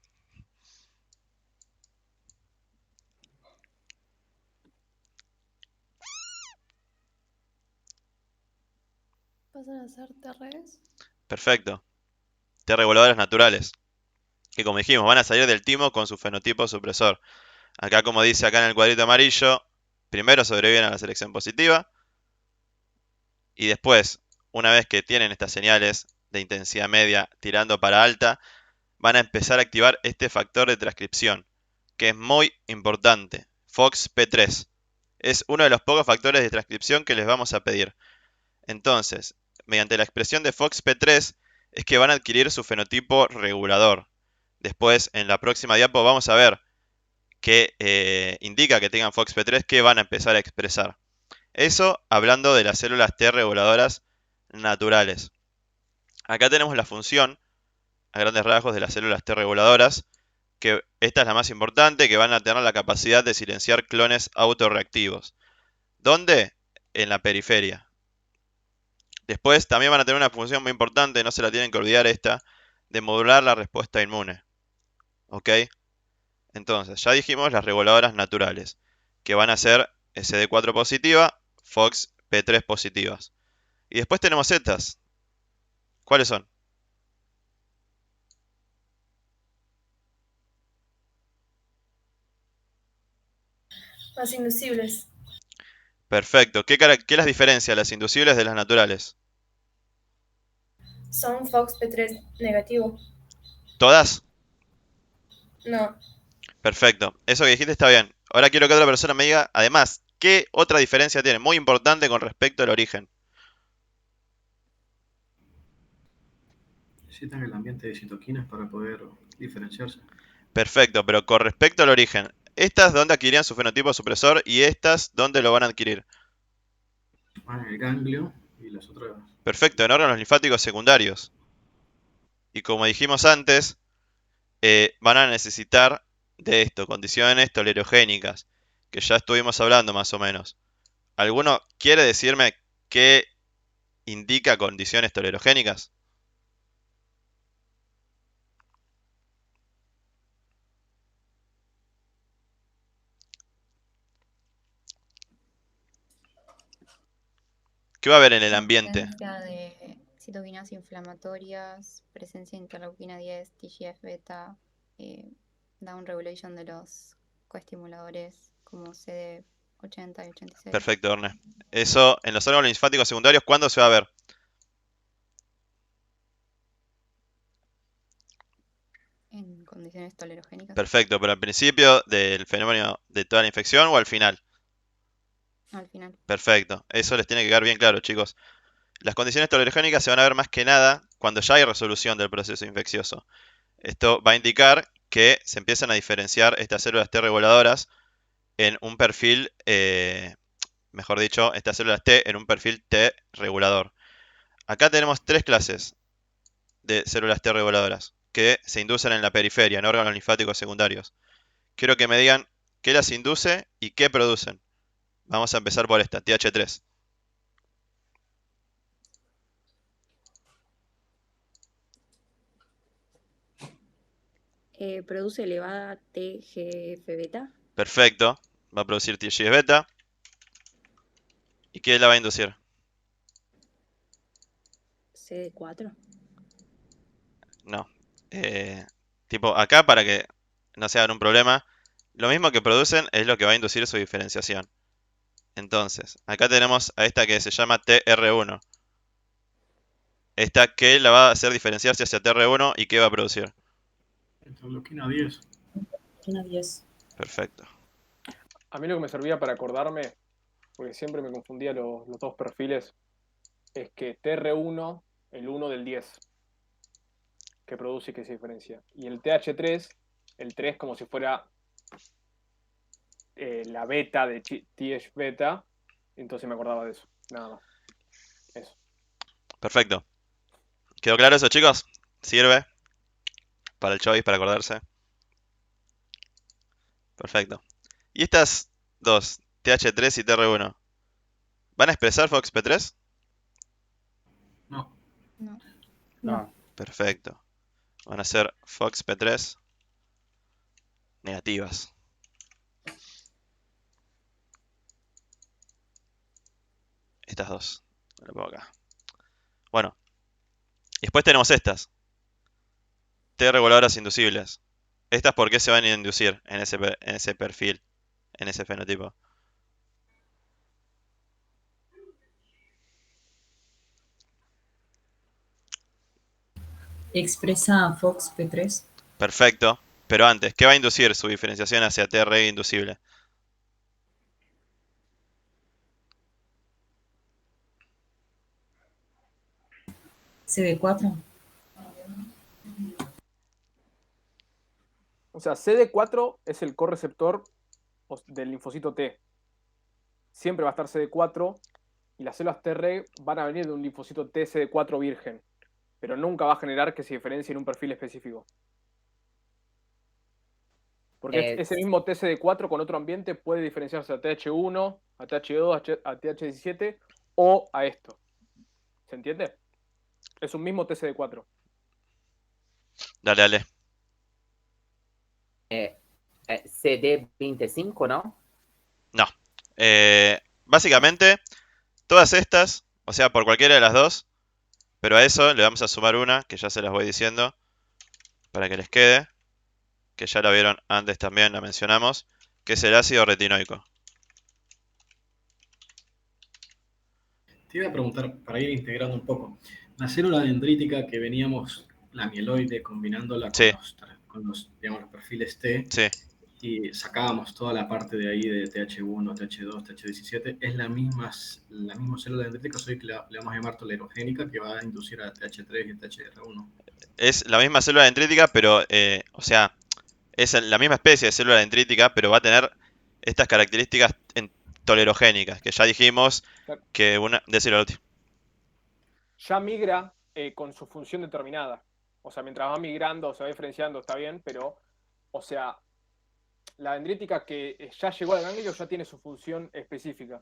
¿Pasan a ser TRs? Perfecto. T reguladores naturales, que como dijimos, van a salir del timo con su fenotipo supresor. Acá, como dice acá en el cuadrito amarillo, primero sobreviven a la selección positiva y después, una vez que tienen estas señales de intensidad media tirando para alta, van a empezar a activar este factor de transcripción, que es muy importante, FOXP3. Es uno de los pocos factores de transcripción que les vamos a pedir. Entonces, mediante la expresión de FOXP3 es que van a adquirir su fenotipo regulador. Después, en la próxima diapo, vamos a ver qué indica que tengan FOXP3 que van a empezar a expresar. Eso hablando de las células T reguladoras naturales. Acá tenemos la función, a grandes rasgos, de las células T reguladoras, que esta es la más importante, que van a tener la capacidad de silenciar clones autorreactivos. ¿Dónde? En la periferia. Después también van a tener una función muy importante, no se la tienen que olvidar esta, de modular la respuesta inmune. ¿Ok? Entonces, ya dijimos las reguladoras naturales, que van a ser SD4 positiva, FOXP3 positivas. Y después tenemos estas. ¿Cuáles son? Las inducibles. Perfecto. ¿Qué las diferencia las inducibles de las naturales? Son FOXP3 negativo. ¿Todas? No. Perfecto. Eso que dijiste está bien. Ahora quiero que otra persona me diga, además, ¿qué otra diferencia tiene? Muy importante con respecto al origen. Necesitan el ambiente de citoquinas para poder diferenciarse. Perfecto, pero con respecto al origen, ¿estas dónde adquirían su fenotipo supresor y estas dónde lo van a adquirir? Van en el ganglio y las otras. Perfecto, en órganos linfáticos secundarios. Y como dijimos antes, van a necesitar de esto, condiciones tolerogénicas, que ya estuvimos hablando más o menos. ¿Alguno quiere decirme qué indica condiciones tolerogénicas? ¿Qué va a haber en el ambiente? Presencia de citoquinas inflamatorias, presencia de interleuquina 10, TGF-beta, down regulation de los coestimuladores como CD80 y 86. Perfecto, Erne. Eso en los órganos linfáticos secundarios, ¿cuándo se va a ver? En condiciones tolerogénicas. Perfecto, pero al principio del fenómeno de toda la infección o al final. Al final. Perfecto, eso les tiene que quedar bien claro, chicos. Las condiciones tolerogénicas se van a ver más que nada cuando ya hay resolución del proceso infeccioso. Esto va a indicar que se empiezan a diferenciar estas células T reguladoras en un perfil, mejor dicho, estas células T en un perfil T regulador. Acá tenemos tres clases de células T reguladoras que se inducen en la periferia, en órganos linfáticos secundarios. Quiero que me digan qué las induce y qué producen. Vamos a empezar por esta, TH3. Produce elevada TGF-beta. Perfecto, va a producir TGF-beta. ¿Y qué la va a inducir? CD4. No. Tipo, acá para que no se hagan un problema, lo mismo que producen es lo que va a inducir su diferenciación. Entonces, acá tenemos a esta que se llama TR1. Esta que la va a hacer diferenciarse hacia TR1 y ¿qué va a producir? Interleuquina 10. Interleuquina 10. Perfecto. A mí lo que me servía para acordarme, porque siempre me confundía los dos perfiles, es que TR1, el 1 del 10, que produce y que se diferencia. Y el TH3, el 3 como si fuera la beta de TH-beta, entonces me acordaba de eso, nada más. Eso. Perfecto. ¿Quedó claro eso, chicos? ¿Sirve para el choice, para acordarse? Perfecto. Y estas dos, TH3 y TR1, ¿van a expresar FOXP3? No. No. No. Perfecto. Van a ser FOXP3 negativas. Estas dos. Lo pongo acá. Bueno. Y después tenemos estas. T reguladoras inducibles. ¿Estas por qué se van a inducir en ese perfil, en ese fenotipo? Expresa FOXP3. Perfecto. Pero antes, ¿qué va a inducir su diferenciación hacia TR inducible? CD4. O sea, CD4 es el correceptor del linfocito T. Siempre va a estar CD4 y las células TR van a venir de un linfocito T CD4 virgen, pero nunca va a generar que se diferencie en un perfil específico. Porque ese mismo TCD4 con otro ambiente puede diferenciarse a TH1, a TH2, a TH17 o a esto. ¿Se entiende? Es un mismo TCD4. Dale, dale. CD25, ¿no? No. Básicamente, todas estas, o sea, por cualquiera de las dos, pero a eso le vamos a sumar una, que ya se las voy diciendo, para que les quede, que ya la vieron antes también, la mencionamos, que es el ácido retinoico. Te iba a preguntar, para ir integrando un poco, la célula dendrítica que veníamos, la mieloide, combinándola con los, digamos, los perfiles T, y sacábamos toda la parte de ahí de TH1, TH2, TH17, ¿es la misma célula dendrítica, o que le vamos a llamar tolerogénica, que va a inducir a TH3 y a THR1? Es la misma célula dendrítica, pero, o sea, es la misma especie de célula dendrítica, pero va a tener estas características tolerogénicas, que ya dijimos que una... Decirlo, Lauti. Ya migra con su función determinada. O sea, mientras va migrando, se va diferenciando, está bien, pero, o sea, la dendrítica que ya llegó al ganglio ya tiene su función específica.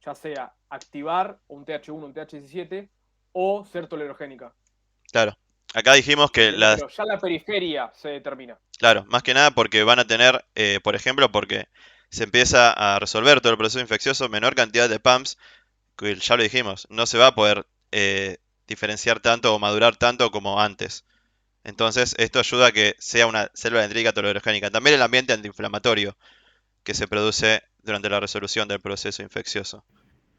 Ya sea activar un TH1, un TH17 o ser tolerogénica. Claro. Acá dijimos que las... Pero ya la periferia se determina. Claro, más que nada porque van a tener, por ejemplo, porque se empieza a resolver todo el proceso infeccioso, menor cantidad de PAMPs, que ya lo dijimos, no se va a poder diferenciar tanto o madurar tanto como antes. Entonces, esto ayuda a que sea una célula dendrítica tolerogénica. También el ambiente antiinflamatorio que se produce durante la resolución del proceso infeccioso.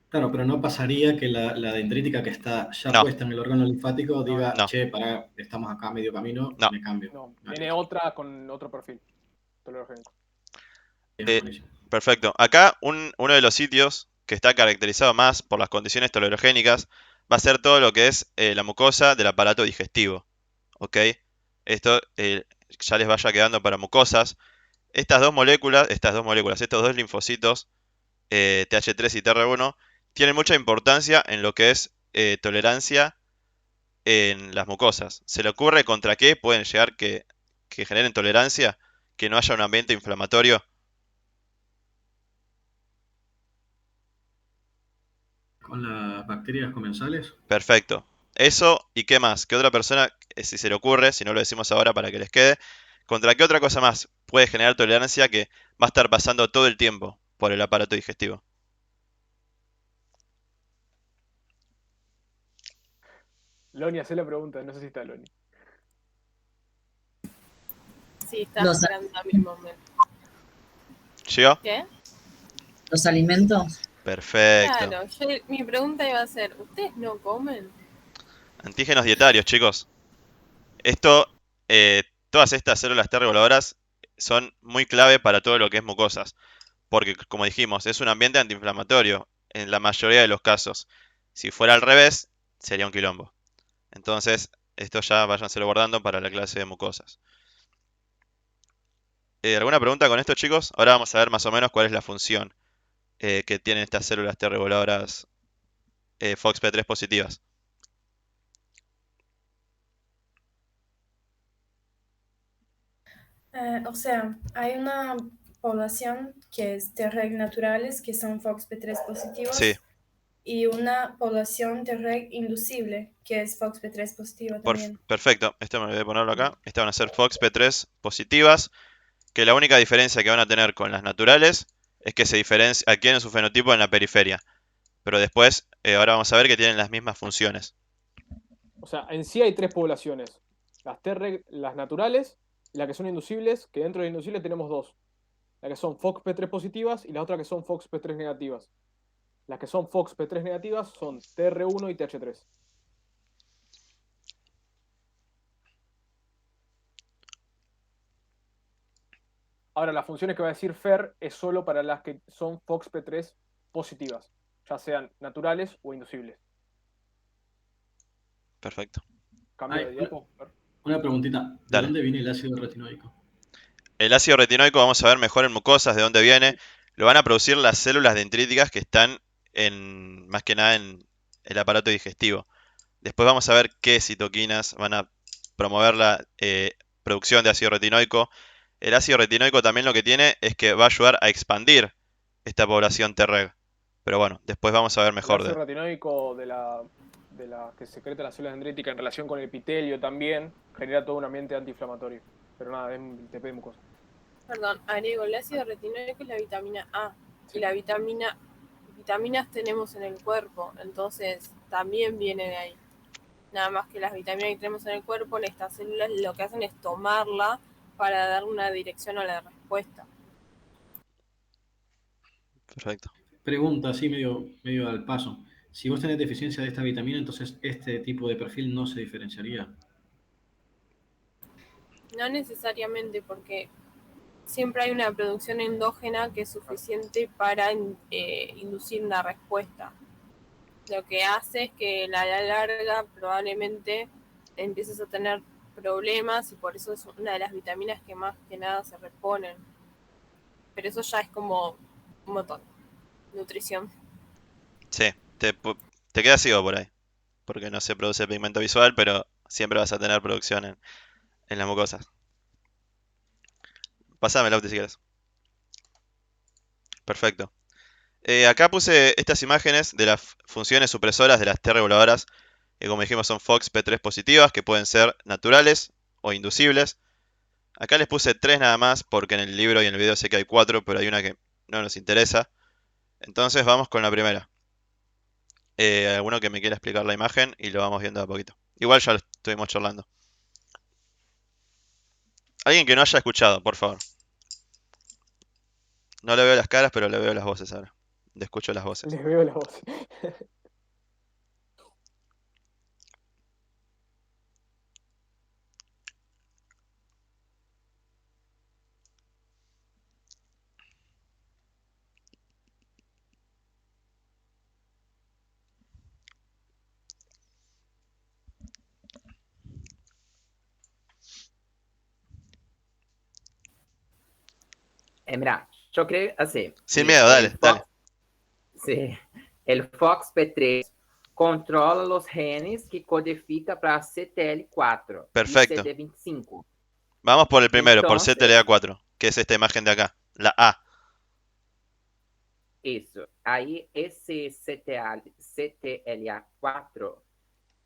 Claro, pero no pasaría que la dendrítica que está ya puesta en el órgano linfático diga, che, pará, estamos acá a medio camino, me cambio. No, viene otra con otro perfil tolerogénico. Perfecto. Acá uno de los sitios que está caracterizado más por las condiciones tolerogénicas va a ser todo lo que es la mucosa del aparato digestivo. ¿Ok? Esto ya les vaya quedando para mucosas. Estos dos linfocitos, TH3 y TR1, tienen mucha importancia en lo que es tolerancia en las mucosas. ¿Se le ocurre contra qué pueden llegar que generen tolerancia? Que no haya un ambiente inflamatorio. ¿Con las bacterias comensales? Perfecto. Eso, ¿y qué más? ¿Qué otra persona, si se le ocurre, si no lo decimos ahora para que les quede, contra qué otra cosa más puede generar tolerancia que va a estar pasando todo el tiempo por el aparato digestivo? Loni, hace la pregunta, no sé si está Loni. Sí, está esperando a mi momento. ¿Llegó? ¿Qué? ¿Los alimentos? Perfecto. Claro, mi pregunta iba a ser, ¿ustedes no comen? Antígenos dietarios, chicos. Esto, todas estas células T reguladoras son muy clave para todo lo que es mucosas. Porque, como dijimos, es un ambiente antiinflamatorio en la mayoría de los casos. Si fuera al revés, sería un quilombo. Entonces, esto ya váyanselo guardando para la clase de mucosas. ¿Alguna pregunta con esto, chicos? Ahora vamos a ver más o menos cuál es la función que tienen estas células T reguladoras FOXP3 positivas. O sea, hay una población que es Treg naturales, que son FOXP3 positivos, Sí, y una población Treg inducible, que es FOXP3 positiva también. perfecto. Esto me voy a ponerlo acá. Estas van a ser FOXP3 positivas, que la única diferencia que van a tener con las naturales es que se adquieren su fenotipo en la periferia. Pero después, ahora vamos a ver que tienen las mismas funciones. O sea, en sí hay 3 poblaciones. Las naturales y las que son inducibles, que dentro de inducibles tenemos 2. Las que son FOXP3 positivas y las otras que son FOXP3 negativas. Las que son FOXP3 negativas son TR1 y TH3. Ahora, las funciones que va a decir Fer es solo para las que son FOXP3 positivas, ya sean naturales o inducibles. Perfecto. Cambio de diapo. Una preguntita. ¿De Dale. dónde viene el ácido retinoico? El ácido retinoico vamos a ver mejor en mucosas de dónde viene. Lo van a producir las células dendríticas que están más que nada en el aparato digestivo. Después vamos a ver qué citoquinas van a promover la producción de ácido retinoico. El ácido retinoico también lo que tiene es que va a ayudar a expandir esta población Treg. Pero bueno, después vamos a ver El mejor ácido de... retinoico de la que secreta las células dendríticas en relación con el epitelio también genera todo un ambiente antiinflamatorio. Pero nada, es un TP de mucosa. Perdón, agrego, el ácido retinoico es la vitamina A. Y la vitaminas tenemos en el cuerpo, entonces también viene de ahí. Nada más que las vitaminas que tenemos en el cuerpo, estas células lo que hacen es tomarla para dar una dirección a la respuesta. Perfecto. Pregunta así medio al paso. Si vos tenés deficiencia de esta vitamina, entonces este tipo de perfil no se diferenciaría. No necesariamente, porque siempre hay una producción endógena que es suficiente para inducir una respuesta. Lo que hace es que a la larga probablemente empieces a tener problemas y por eso es una de las vitaminas que más que nada se reponen. Pero eso ya es como un montón. Nutrición. Sí, te queda ciego por ahí. Porque no se produce pigmento visual, pero siempre vas a tener producción en las mucosas. Pásame el auto si quieres. Perfecto. Acá puse estas imágenes de las funciones supresoras de las T reguladoras, que como dijimos son FOXP3 positivas, que pueden ser naturales o inducibles. Acá les puse 3 nada más, porque en el libro y en el video sé que hay 4, pero hay una que no nos interesa. Entonces vamos con la primera. Alguno que me quiera explicar la imagen y lo vamos viendo de a poquito. Igual ya lo estuvimos charlando. Alguien que no haya escuchado, por favor. No le veo las caras, pero le veo las voces ahora. Le escucho las voces. Les veo la voz. Mira, yo creo así. Sin miedo, dale, dale. Sí, el FOXP3 controla los genes que codifica para CTL4 Perfecto. y CD25. Vamos por el primero, por Entonces, CTLA4, que es esta imagen de acá, la A. Eso. Ahí ese CTLA4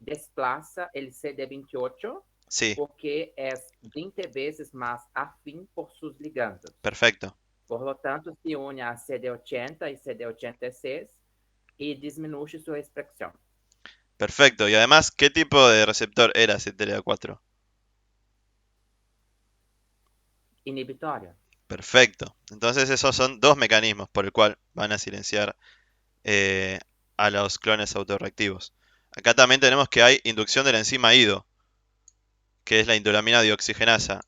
desplaza el CD28 Sí. porque es 20 veces más afín por sus ligandos. Perfecto. Por lo tanto, se une a CD80 y CD86 y disminuye su expresión. Perfecto. Y además, ¿qué tipo de receptor era CTLA4? Inhibitorio. Perfecto. Entonces esos son 2 mecanismos por el cual van a silenciar a los clones autorreactivos. Acá también tenemos que hay inducción de la enzima IDO, que es la indolamina dioxigenasa,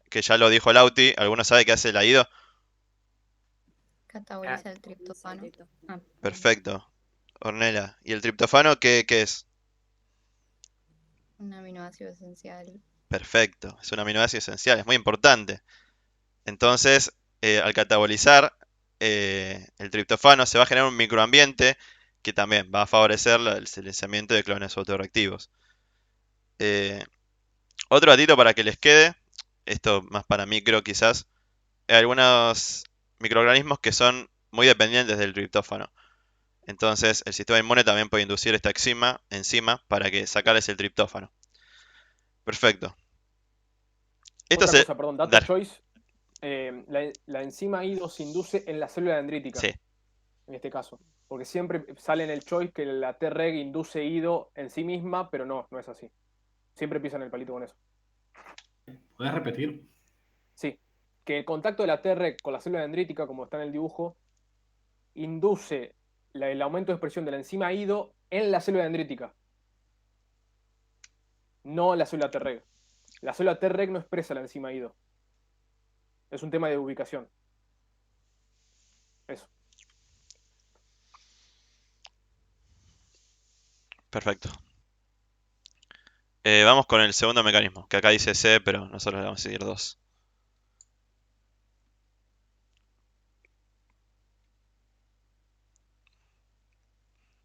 que ya lo dijo Lauti. ¿Alguno sabe qué hace la IDO? Cataboliza el triptofano. Perfecto. Ornella. ¿Y el triptofano qué es? Un aminoácido esencial. Perfecto. Es un aminoácido esencial, es muy importante. Entonces, al catabolizar el triptofano se va a generar un microambiente que también va a favorecer el silenciamiento de clones autorreactivos. Otro datito para que les quede, esto más para micro quizás, hay algunos microorganismos que son muy dependientes del triptófano. Entonces, el sistema inmune también puede inducir esta enzima para que sacarles el triptófano. Perfecto. Esto Otra cosa, perdón, dato Dale. choice. La enzima I2 se induce en la célula dendrítica. Sí. En este caso. Porque siempre sale en el choice que la Treg induce IDO en sí misma, pero no es así. Siempre pisan el palito con eso. ¿Puedes repetir? Sí. Que el contacto de la Treg con la célula dendrítica, como está en el dibujo, induce el aumento de expresión de la enzima IDO en la célula dendrítica. No en la célula Treg. La célula Treg no expresa la enzima IDO. Es un tema de ubicación. Eso. Perfecto. Vamos con el segundo mecanismo, que acá dice C, pero nosotros le vamos a seguir 2.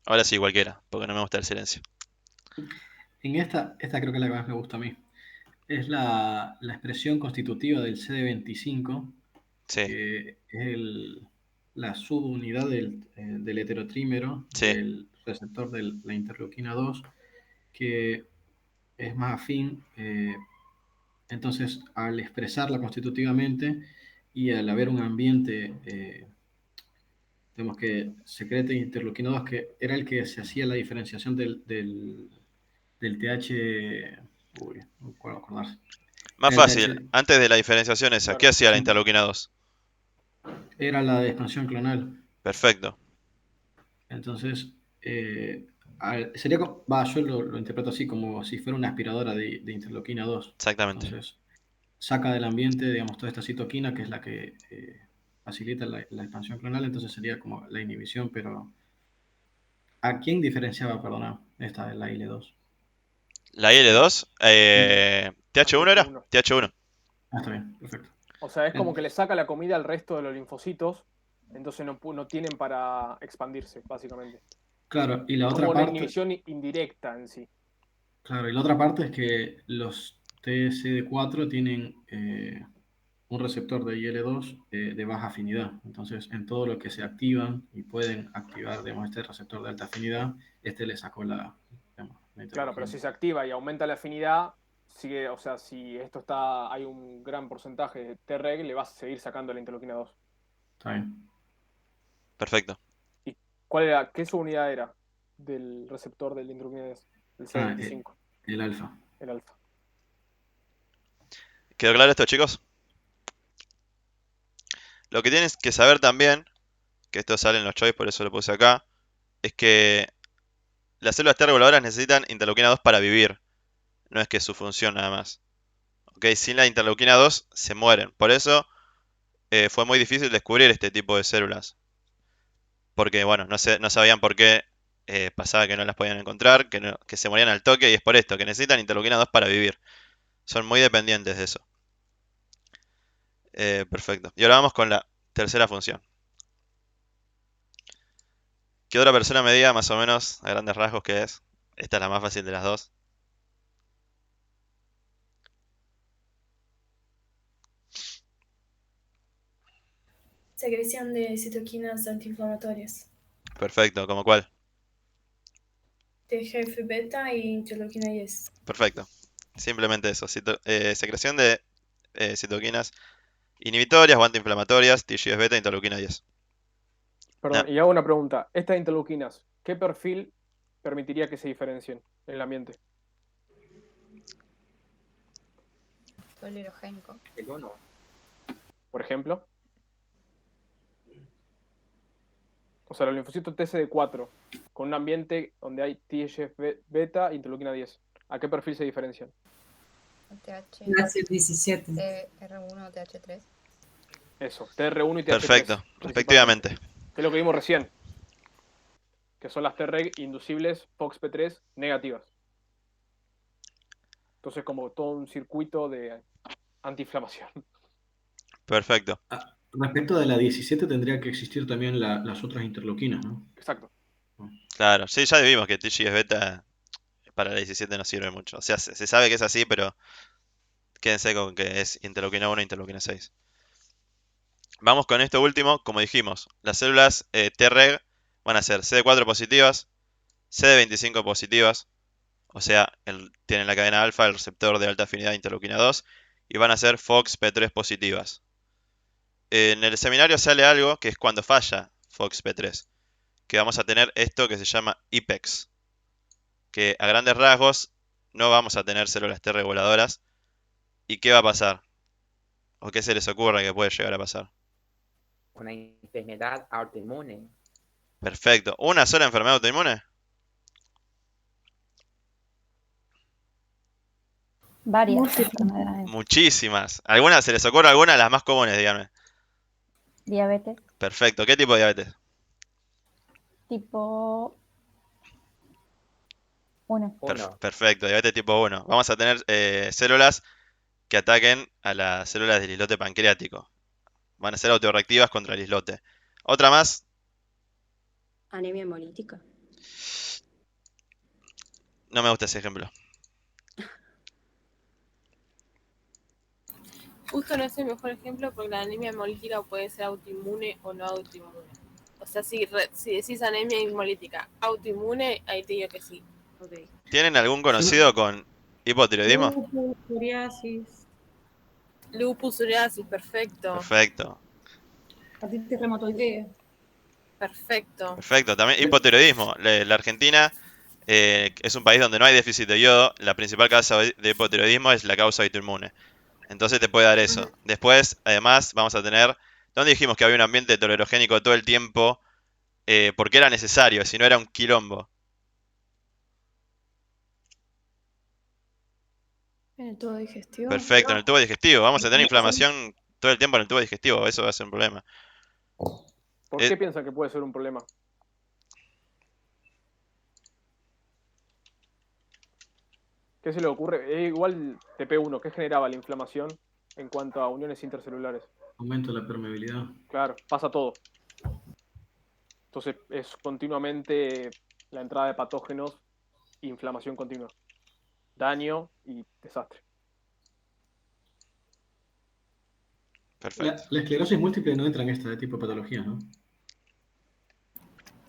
Ahora sí, cualquiera, porque no me gusta el silencio. En esta creo que es la que más me gusta a mí. Es la expresión constitutiva del CD25, Sí. que es la subunidad del heterotrímero Sí. del receptor de la interleuquina 2, que es más afín. Entonces, al expresarla constitutivamente y al haber un ambiente, tenemos que secreta interleuquina 2, que era el que se hacía la diferenciación del TH... Uy, no puedo acordarse. Más Era el fácil, TH, antes de la diferenciación esa, ¿qué hacía la sí, interleuquina 2? era la de expansión clonal. Perfecto. Entonces, sería, yo lo interpreto así, como si fuera una aspiradora de interleuquina 2. Exactamente. Entonces, saca del ambiente, digamos, toda esta citoquina, que es la que facilita la expansión clonal, entonces sería como la inhibición, pero ¿a quién diferenciaba, perdona, esta de la IL-2? La IL-2, ¿TH1 era? TH1. Ah, está bien, perfecto. O sea, es como que le saca la comida al resto de los linfocitos, entonces no tienen para expandirse, básicamente. Claro, y la Es otra como una parte... inhibición indirecta en sí. Claro, y la otra parte es que los TSD4 tienen un receptor de IL-2 de baja afinidad. Entonces, en todo lo que se activan y pueden activar, digamos, este receptor de alta afinidad, este le sacó la Claro, pero si se activa y aumenta la afinidad, sigue, o sea, si hay un gran porcentaje de Treg, le vas a seguir sacando la interleuquina 2. Está bien. Perfecto. ¿Y qué subunidad era del receptor del interleuquina 2? El C25. El alfa. El alfa. ¿Quedó claro esto, chicos? Lo que tienes que saber también, que esto sale en los choice, por eso lo puse acá, es que las células T reguladoras necesitan interleuquina 2 para vivir. No es que es su función nada más. ¿Ok? Sin la interleuquina 2 se mueren. Por eso fue muy difícil descubrir este tipo de células. Porque, bueno, no sabían por qué pasaba que no las podían encontrar, que se morían al toque, y es por esto, que necesitan interleuquina 2 para vivir. Son muy dependientes de eso. Perfecto. Y ahora vamos con la tercera función. ¿Qué otra persona me diga más o menos a grandes rasgos qué es? Esta es la más fácil de las dos. Secreción de citoquinas antiinflamatorias. Perfecto, ¿como cuál? TGF-beta y interleuquina 10. Perfecto. Simplemente eso. Secreción de citoquinas inhibitorias o antiinflamatorias, TGF-beta, interleuquina 10. Perdón, y hago una pregunta. Estas interleuquinas, ¿qué perfil permitiría que se diferencien en el ambiente? Tolerogénico. El 1. Por ejemplo. O sea, los linfocitos TCD4 con un ambiente donde hay TGF-beta e interleuquina 10. ¿A qué perfil se diferencian? TH17. TR1 o TH3. Eso, TR1 y TH3. Perfecto, respectivamente. Que es lo que vimos recién. Que son las Treg inducibles FOXP3 negativas. Entonces, como todo un circuito de antiinflamación. Perfecto. Respecto de la 17 tendría que existir también las otras interleuquinas, ¿no? Exacto. Claro, sí, ya vimos que TGF-beta para la 17 no sirve mucho. O sea, se sabe que es así, pero quédense con que es interleuquina 1 e interleuquina 6. Vamos con esto último, como dijimos, las células Treg van a ser CD4 positivas, CD25 positivas, o sea, tienen la cadena alfa, el receptor de alta afinidad interleuquina 2, y van a ser FOXP3 positivas. En el seminario sale algo que es cuando falla FOXP3, que vamos a tener esto que se llama IPEX, que a grandes rasgos no vamos a tener células T reguladoras. ¿Y qué va a pasar? ¿O qué se les ocurre que puede llegar a pasar? Una enfermedad autoinmune. Perfecto. ¿Una sola enfermedad autoinmune? Varias enfermedades. Muchísimas. ¿Alguna se les ocurre alguna de las más comunes, díganme? Diabetes. Perfecto. ¿Qué tipo de diabetes? Tipo 1. Perfecto, diabetes tipo 1. Vamos a tener células que ataquen a las células del islote pancreático. Van a ser autorreactivas contra el islote. ¿Otra más? Anemia hemolítica. No me gusta ese ejemplo. Justo no es el mejor ejemplo porque la anemia hemolítica puede ser autoinmune o no autoinmune. O sea, si decís anemia hemolítica autoinmune, ahí te digo que sí. Okay. ¿Tienen algún conocido con hipotiroidismo? Lupus, psoriasis, Lupus, psoriasis, perfecto. Perfecto. artritis reumatoidea. Perfecto. Perfecto. También hipotiroidismo. La Argentina es un país donde no hay déficit de yodo. La principal causa de hipotiroidismo es la causa autoinmune. Entonces te puede dar eso. Después, además, vamos a tener... ¿Dónde dijimos que había un ambiente tolerogénico todo el tiempo? Porque era necesario, si no era un quilombo. En el tubo digestivo. Perfecto, en el tubo digestivo. Vamos a tener inflamación todo el tiempo en el tubo digestivo. Eso va a ser un problema. ¿Por qué piensan que puede ser un problema? ¿Qué se le ocurre? Igual TP1, ¿qué generaba la inflamación en cuanto a uniones intercelulares? Aumento de la permeabilidad. Claro, pasa todo. Entonces es continuamente la entrada de patógenos, inflamación continua, daño y desastre. Perfecto. La esclerosis múltiple no entra en este tipo de patología, ¿no?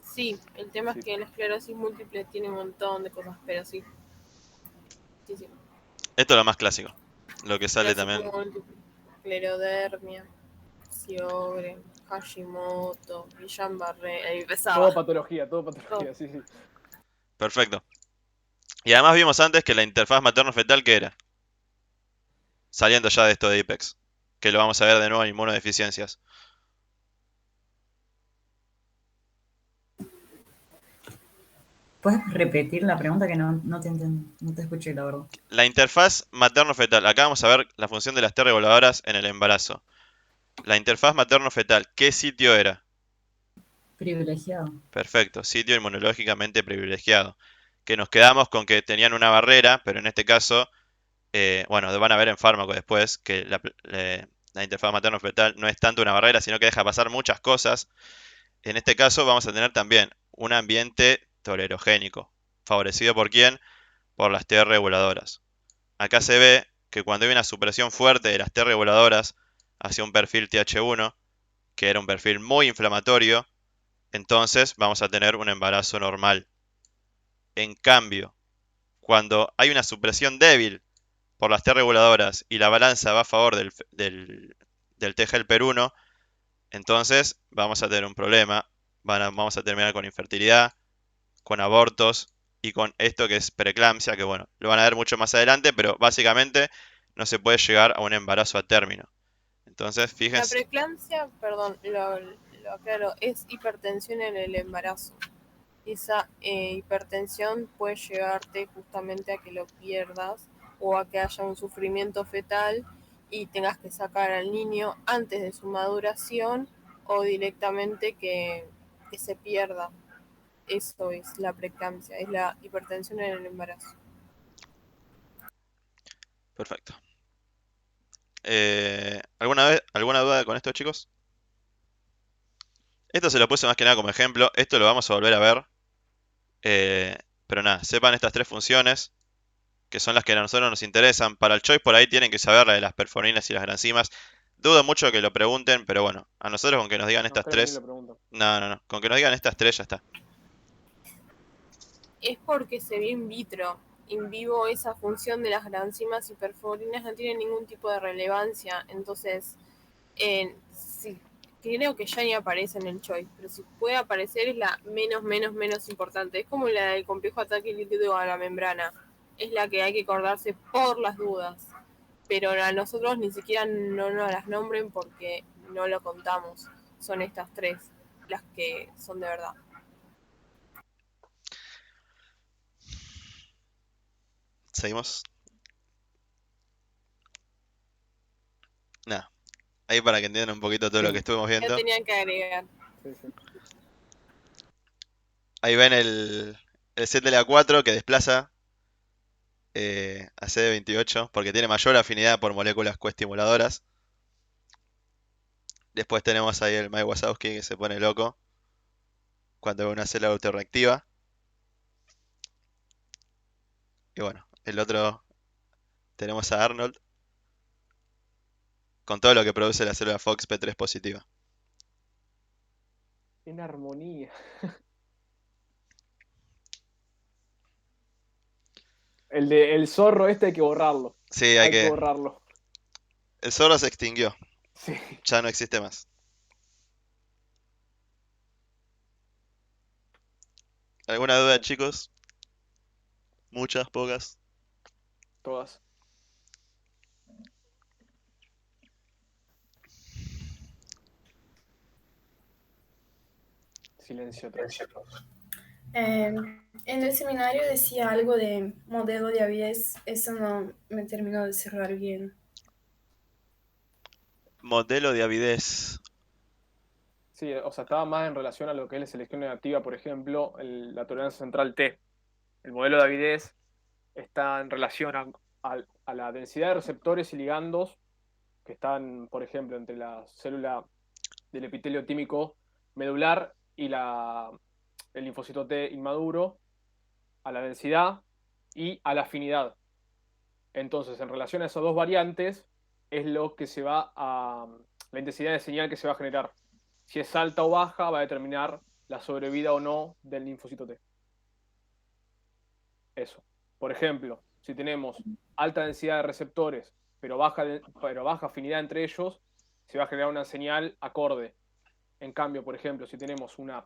Sí, el tema es que la esclerosis múltiple tiene un montón de cosas, pero sí. Sí, sí. Esto es lo más clásico. Lo que sale también. Múltiple, esclerodermia, Sjögren, Hashimoto, Guillain-Barré, ahí empezaba. Todo patología, sí, sí. Perfecto. Y además vimos antes que la interfaz materno-fetal, ¿qué era? Saliendo ya de esto de IPEX. Que lo vamos a ver de nuevo en inmunodeficiencias. ¿Puedes repetir la pregunta que no te escuché, la verdad? La interfaz materno-fetal. Acá vamos a ver la función de las T reguladoras en el embarazo. La interfaz materno-fetal, ¿qué sitio era? Privilegiado. Perfecto, sitio inmunológicamente privilegiado. Que nos quedamos con que tenían una barrera, pero en este caso, bueno, van a ver en fármaco después que la interfaz materno-fetal no es tanto una barrera, sino que deja pasar muchas cosas. En este caso vamos a tener también un ambiente tolerogénico. ¿Favorecido por quién? Por las T reguladoras. Acá se ve que cuando hay una supresión fuerte de las T reguladoras hacia un perfil TH1, que era un perfil muy inflamatorio, entonces vamos a tener un embarazo normal. En cambio, cuando hay una supresión débil por las T reguladoras y la balanza va a favor del TGLPER1, entonces vamos a tener un problema. Vamos a terminar con infertilidad, con abortos y con esto que es preeclampsia, que bueno, lo van a ver mucho más adelante, pero básicamente no se puede llegar a un embarazo a término. Entonces, La fíjense. preeclampsia, perdón, lo aclaro, es hipertensión en el embarazo. Esa hipertensión puede llevarte justamente a que lo pierdas o a que haya un sufrimiento fetal y tengas que sacar al niño antes de su maduración o directamente que se pierda. Eso es la preeclampsia, es la hipertensión en el embarazo. Perfecto. ¿Alguna duda con esto, chicos? Esto se lo puse más que nada como ejemplo. Esto lo vamos a volver a ver. Pero nada, sepan estas tres funciones que son las que a nosotros nos interesan. Para el choice por ahí tienen que saber la de las perforinas y las granzimas. Dudo mucho que lo pregunten, pero bueno, a nosotros con que nos digan estas tres... No, con que nos digan estas tres ya está. Es porque se ve in vitro. In vivo esa función de las granzimas y perforinas no tiene ningún tipo de relevancia. Entonces, sí, creo que ya ni aparece en el choice, pero si puede aparecer es la menos importante. Es como la del complejo ataque líquido a la membrana. Es la que hay que acordarse por las dudas. Pero a nosotros ni siquiera no nos las nombren porque no lo contamos. Son estas tres las que son de verdad. ¿Seguimos? Nada. Ahí para que entiendan un poquito todo lo que estuvimos viendo. Ya tenían que agregar. Ahí ven el set de la 4 que desplaza a CD28 porque tiene mayor afinidad por moléculas coestimuladoras. Después tenemos ahí el Mike Wazowski que se pone loco cuando ve una célula autorreactiva. Y bueno, el otro tenemos a Arnold con todo lo que produce la célula FOXP3 positiva. En armonía. El zorro este hay que borrarlo. Sí, hay que borrarlo. El zorro se extinguió. Sí. Ya no existe más. ¿Alguna duda, chicos? Muchas, pocas. Todas. Silencio. En el seminario decía algo de modelo de avidez, eso no me terminó de cerrar bien. Modelo de avidez. Sí, o sea, estaba más en relación a lo que es la selección negativa, por ejemplo, la tolerancia central T. El modelo de avidez está en relación a la densidad de receptores y ligandos que están, por ejemplo, entre la célula del epitelio tímico medular y el linfocito T inmaduro, a la densidad y a la afinidad. Entonces, en relación a esas dos variantes, es lo que se va a... la intensidad de señal que se va a generar. Si es alta o baja, va a determinar la sobrevida o no del linfocito T. Eso. Por ejemplo, si tenemos alta densidad de receptores, pero baja afinidad entre ellos, se va a generar una señal acorde. En cambio, por ejemplo, si tenemos una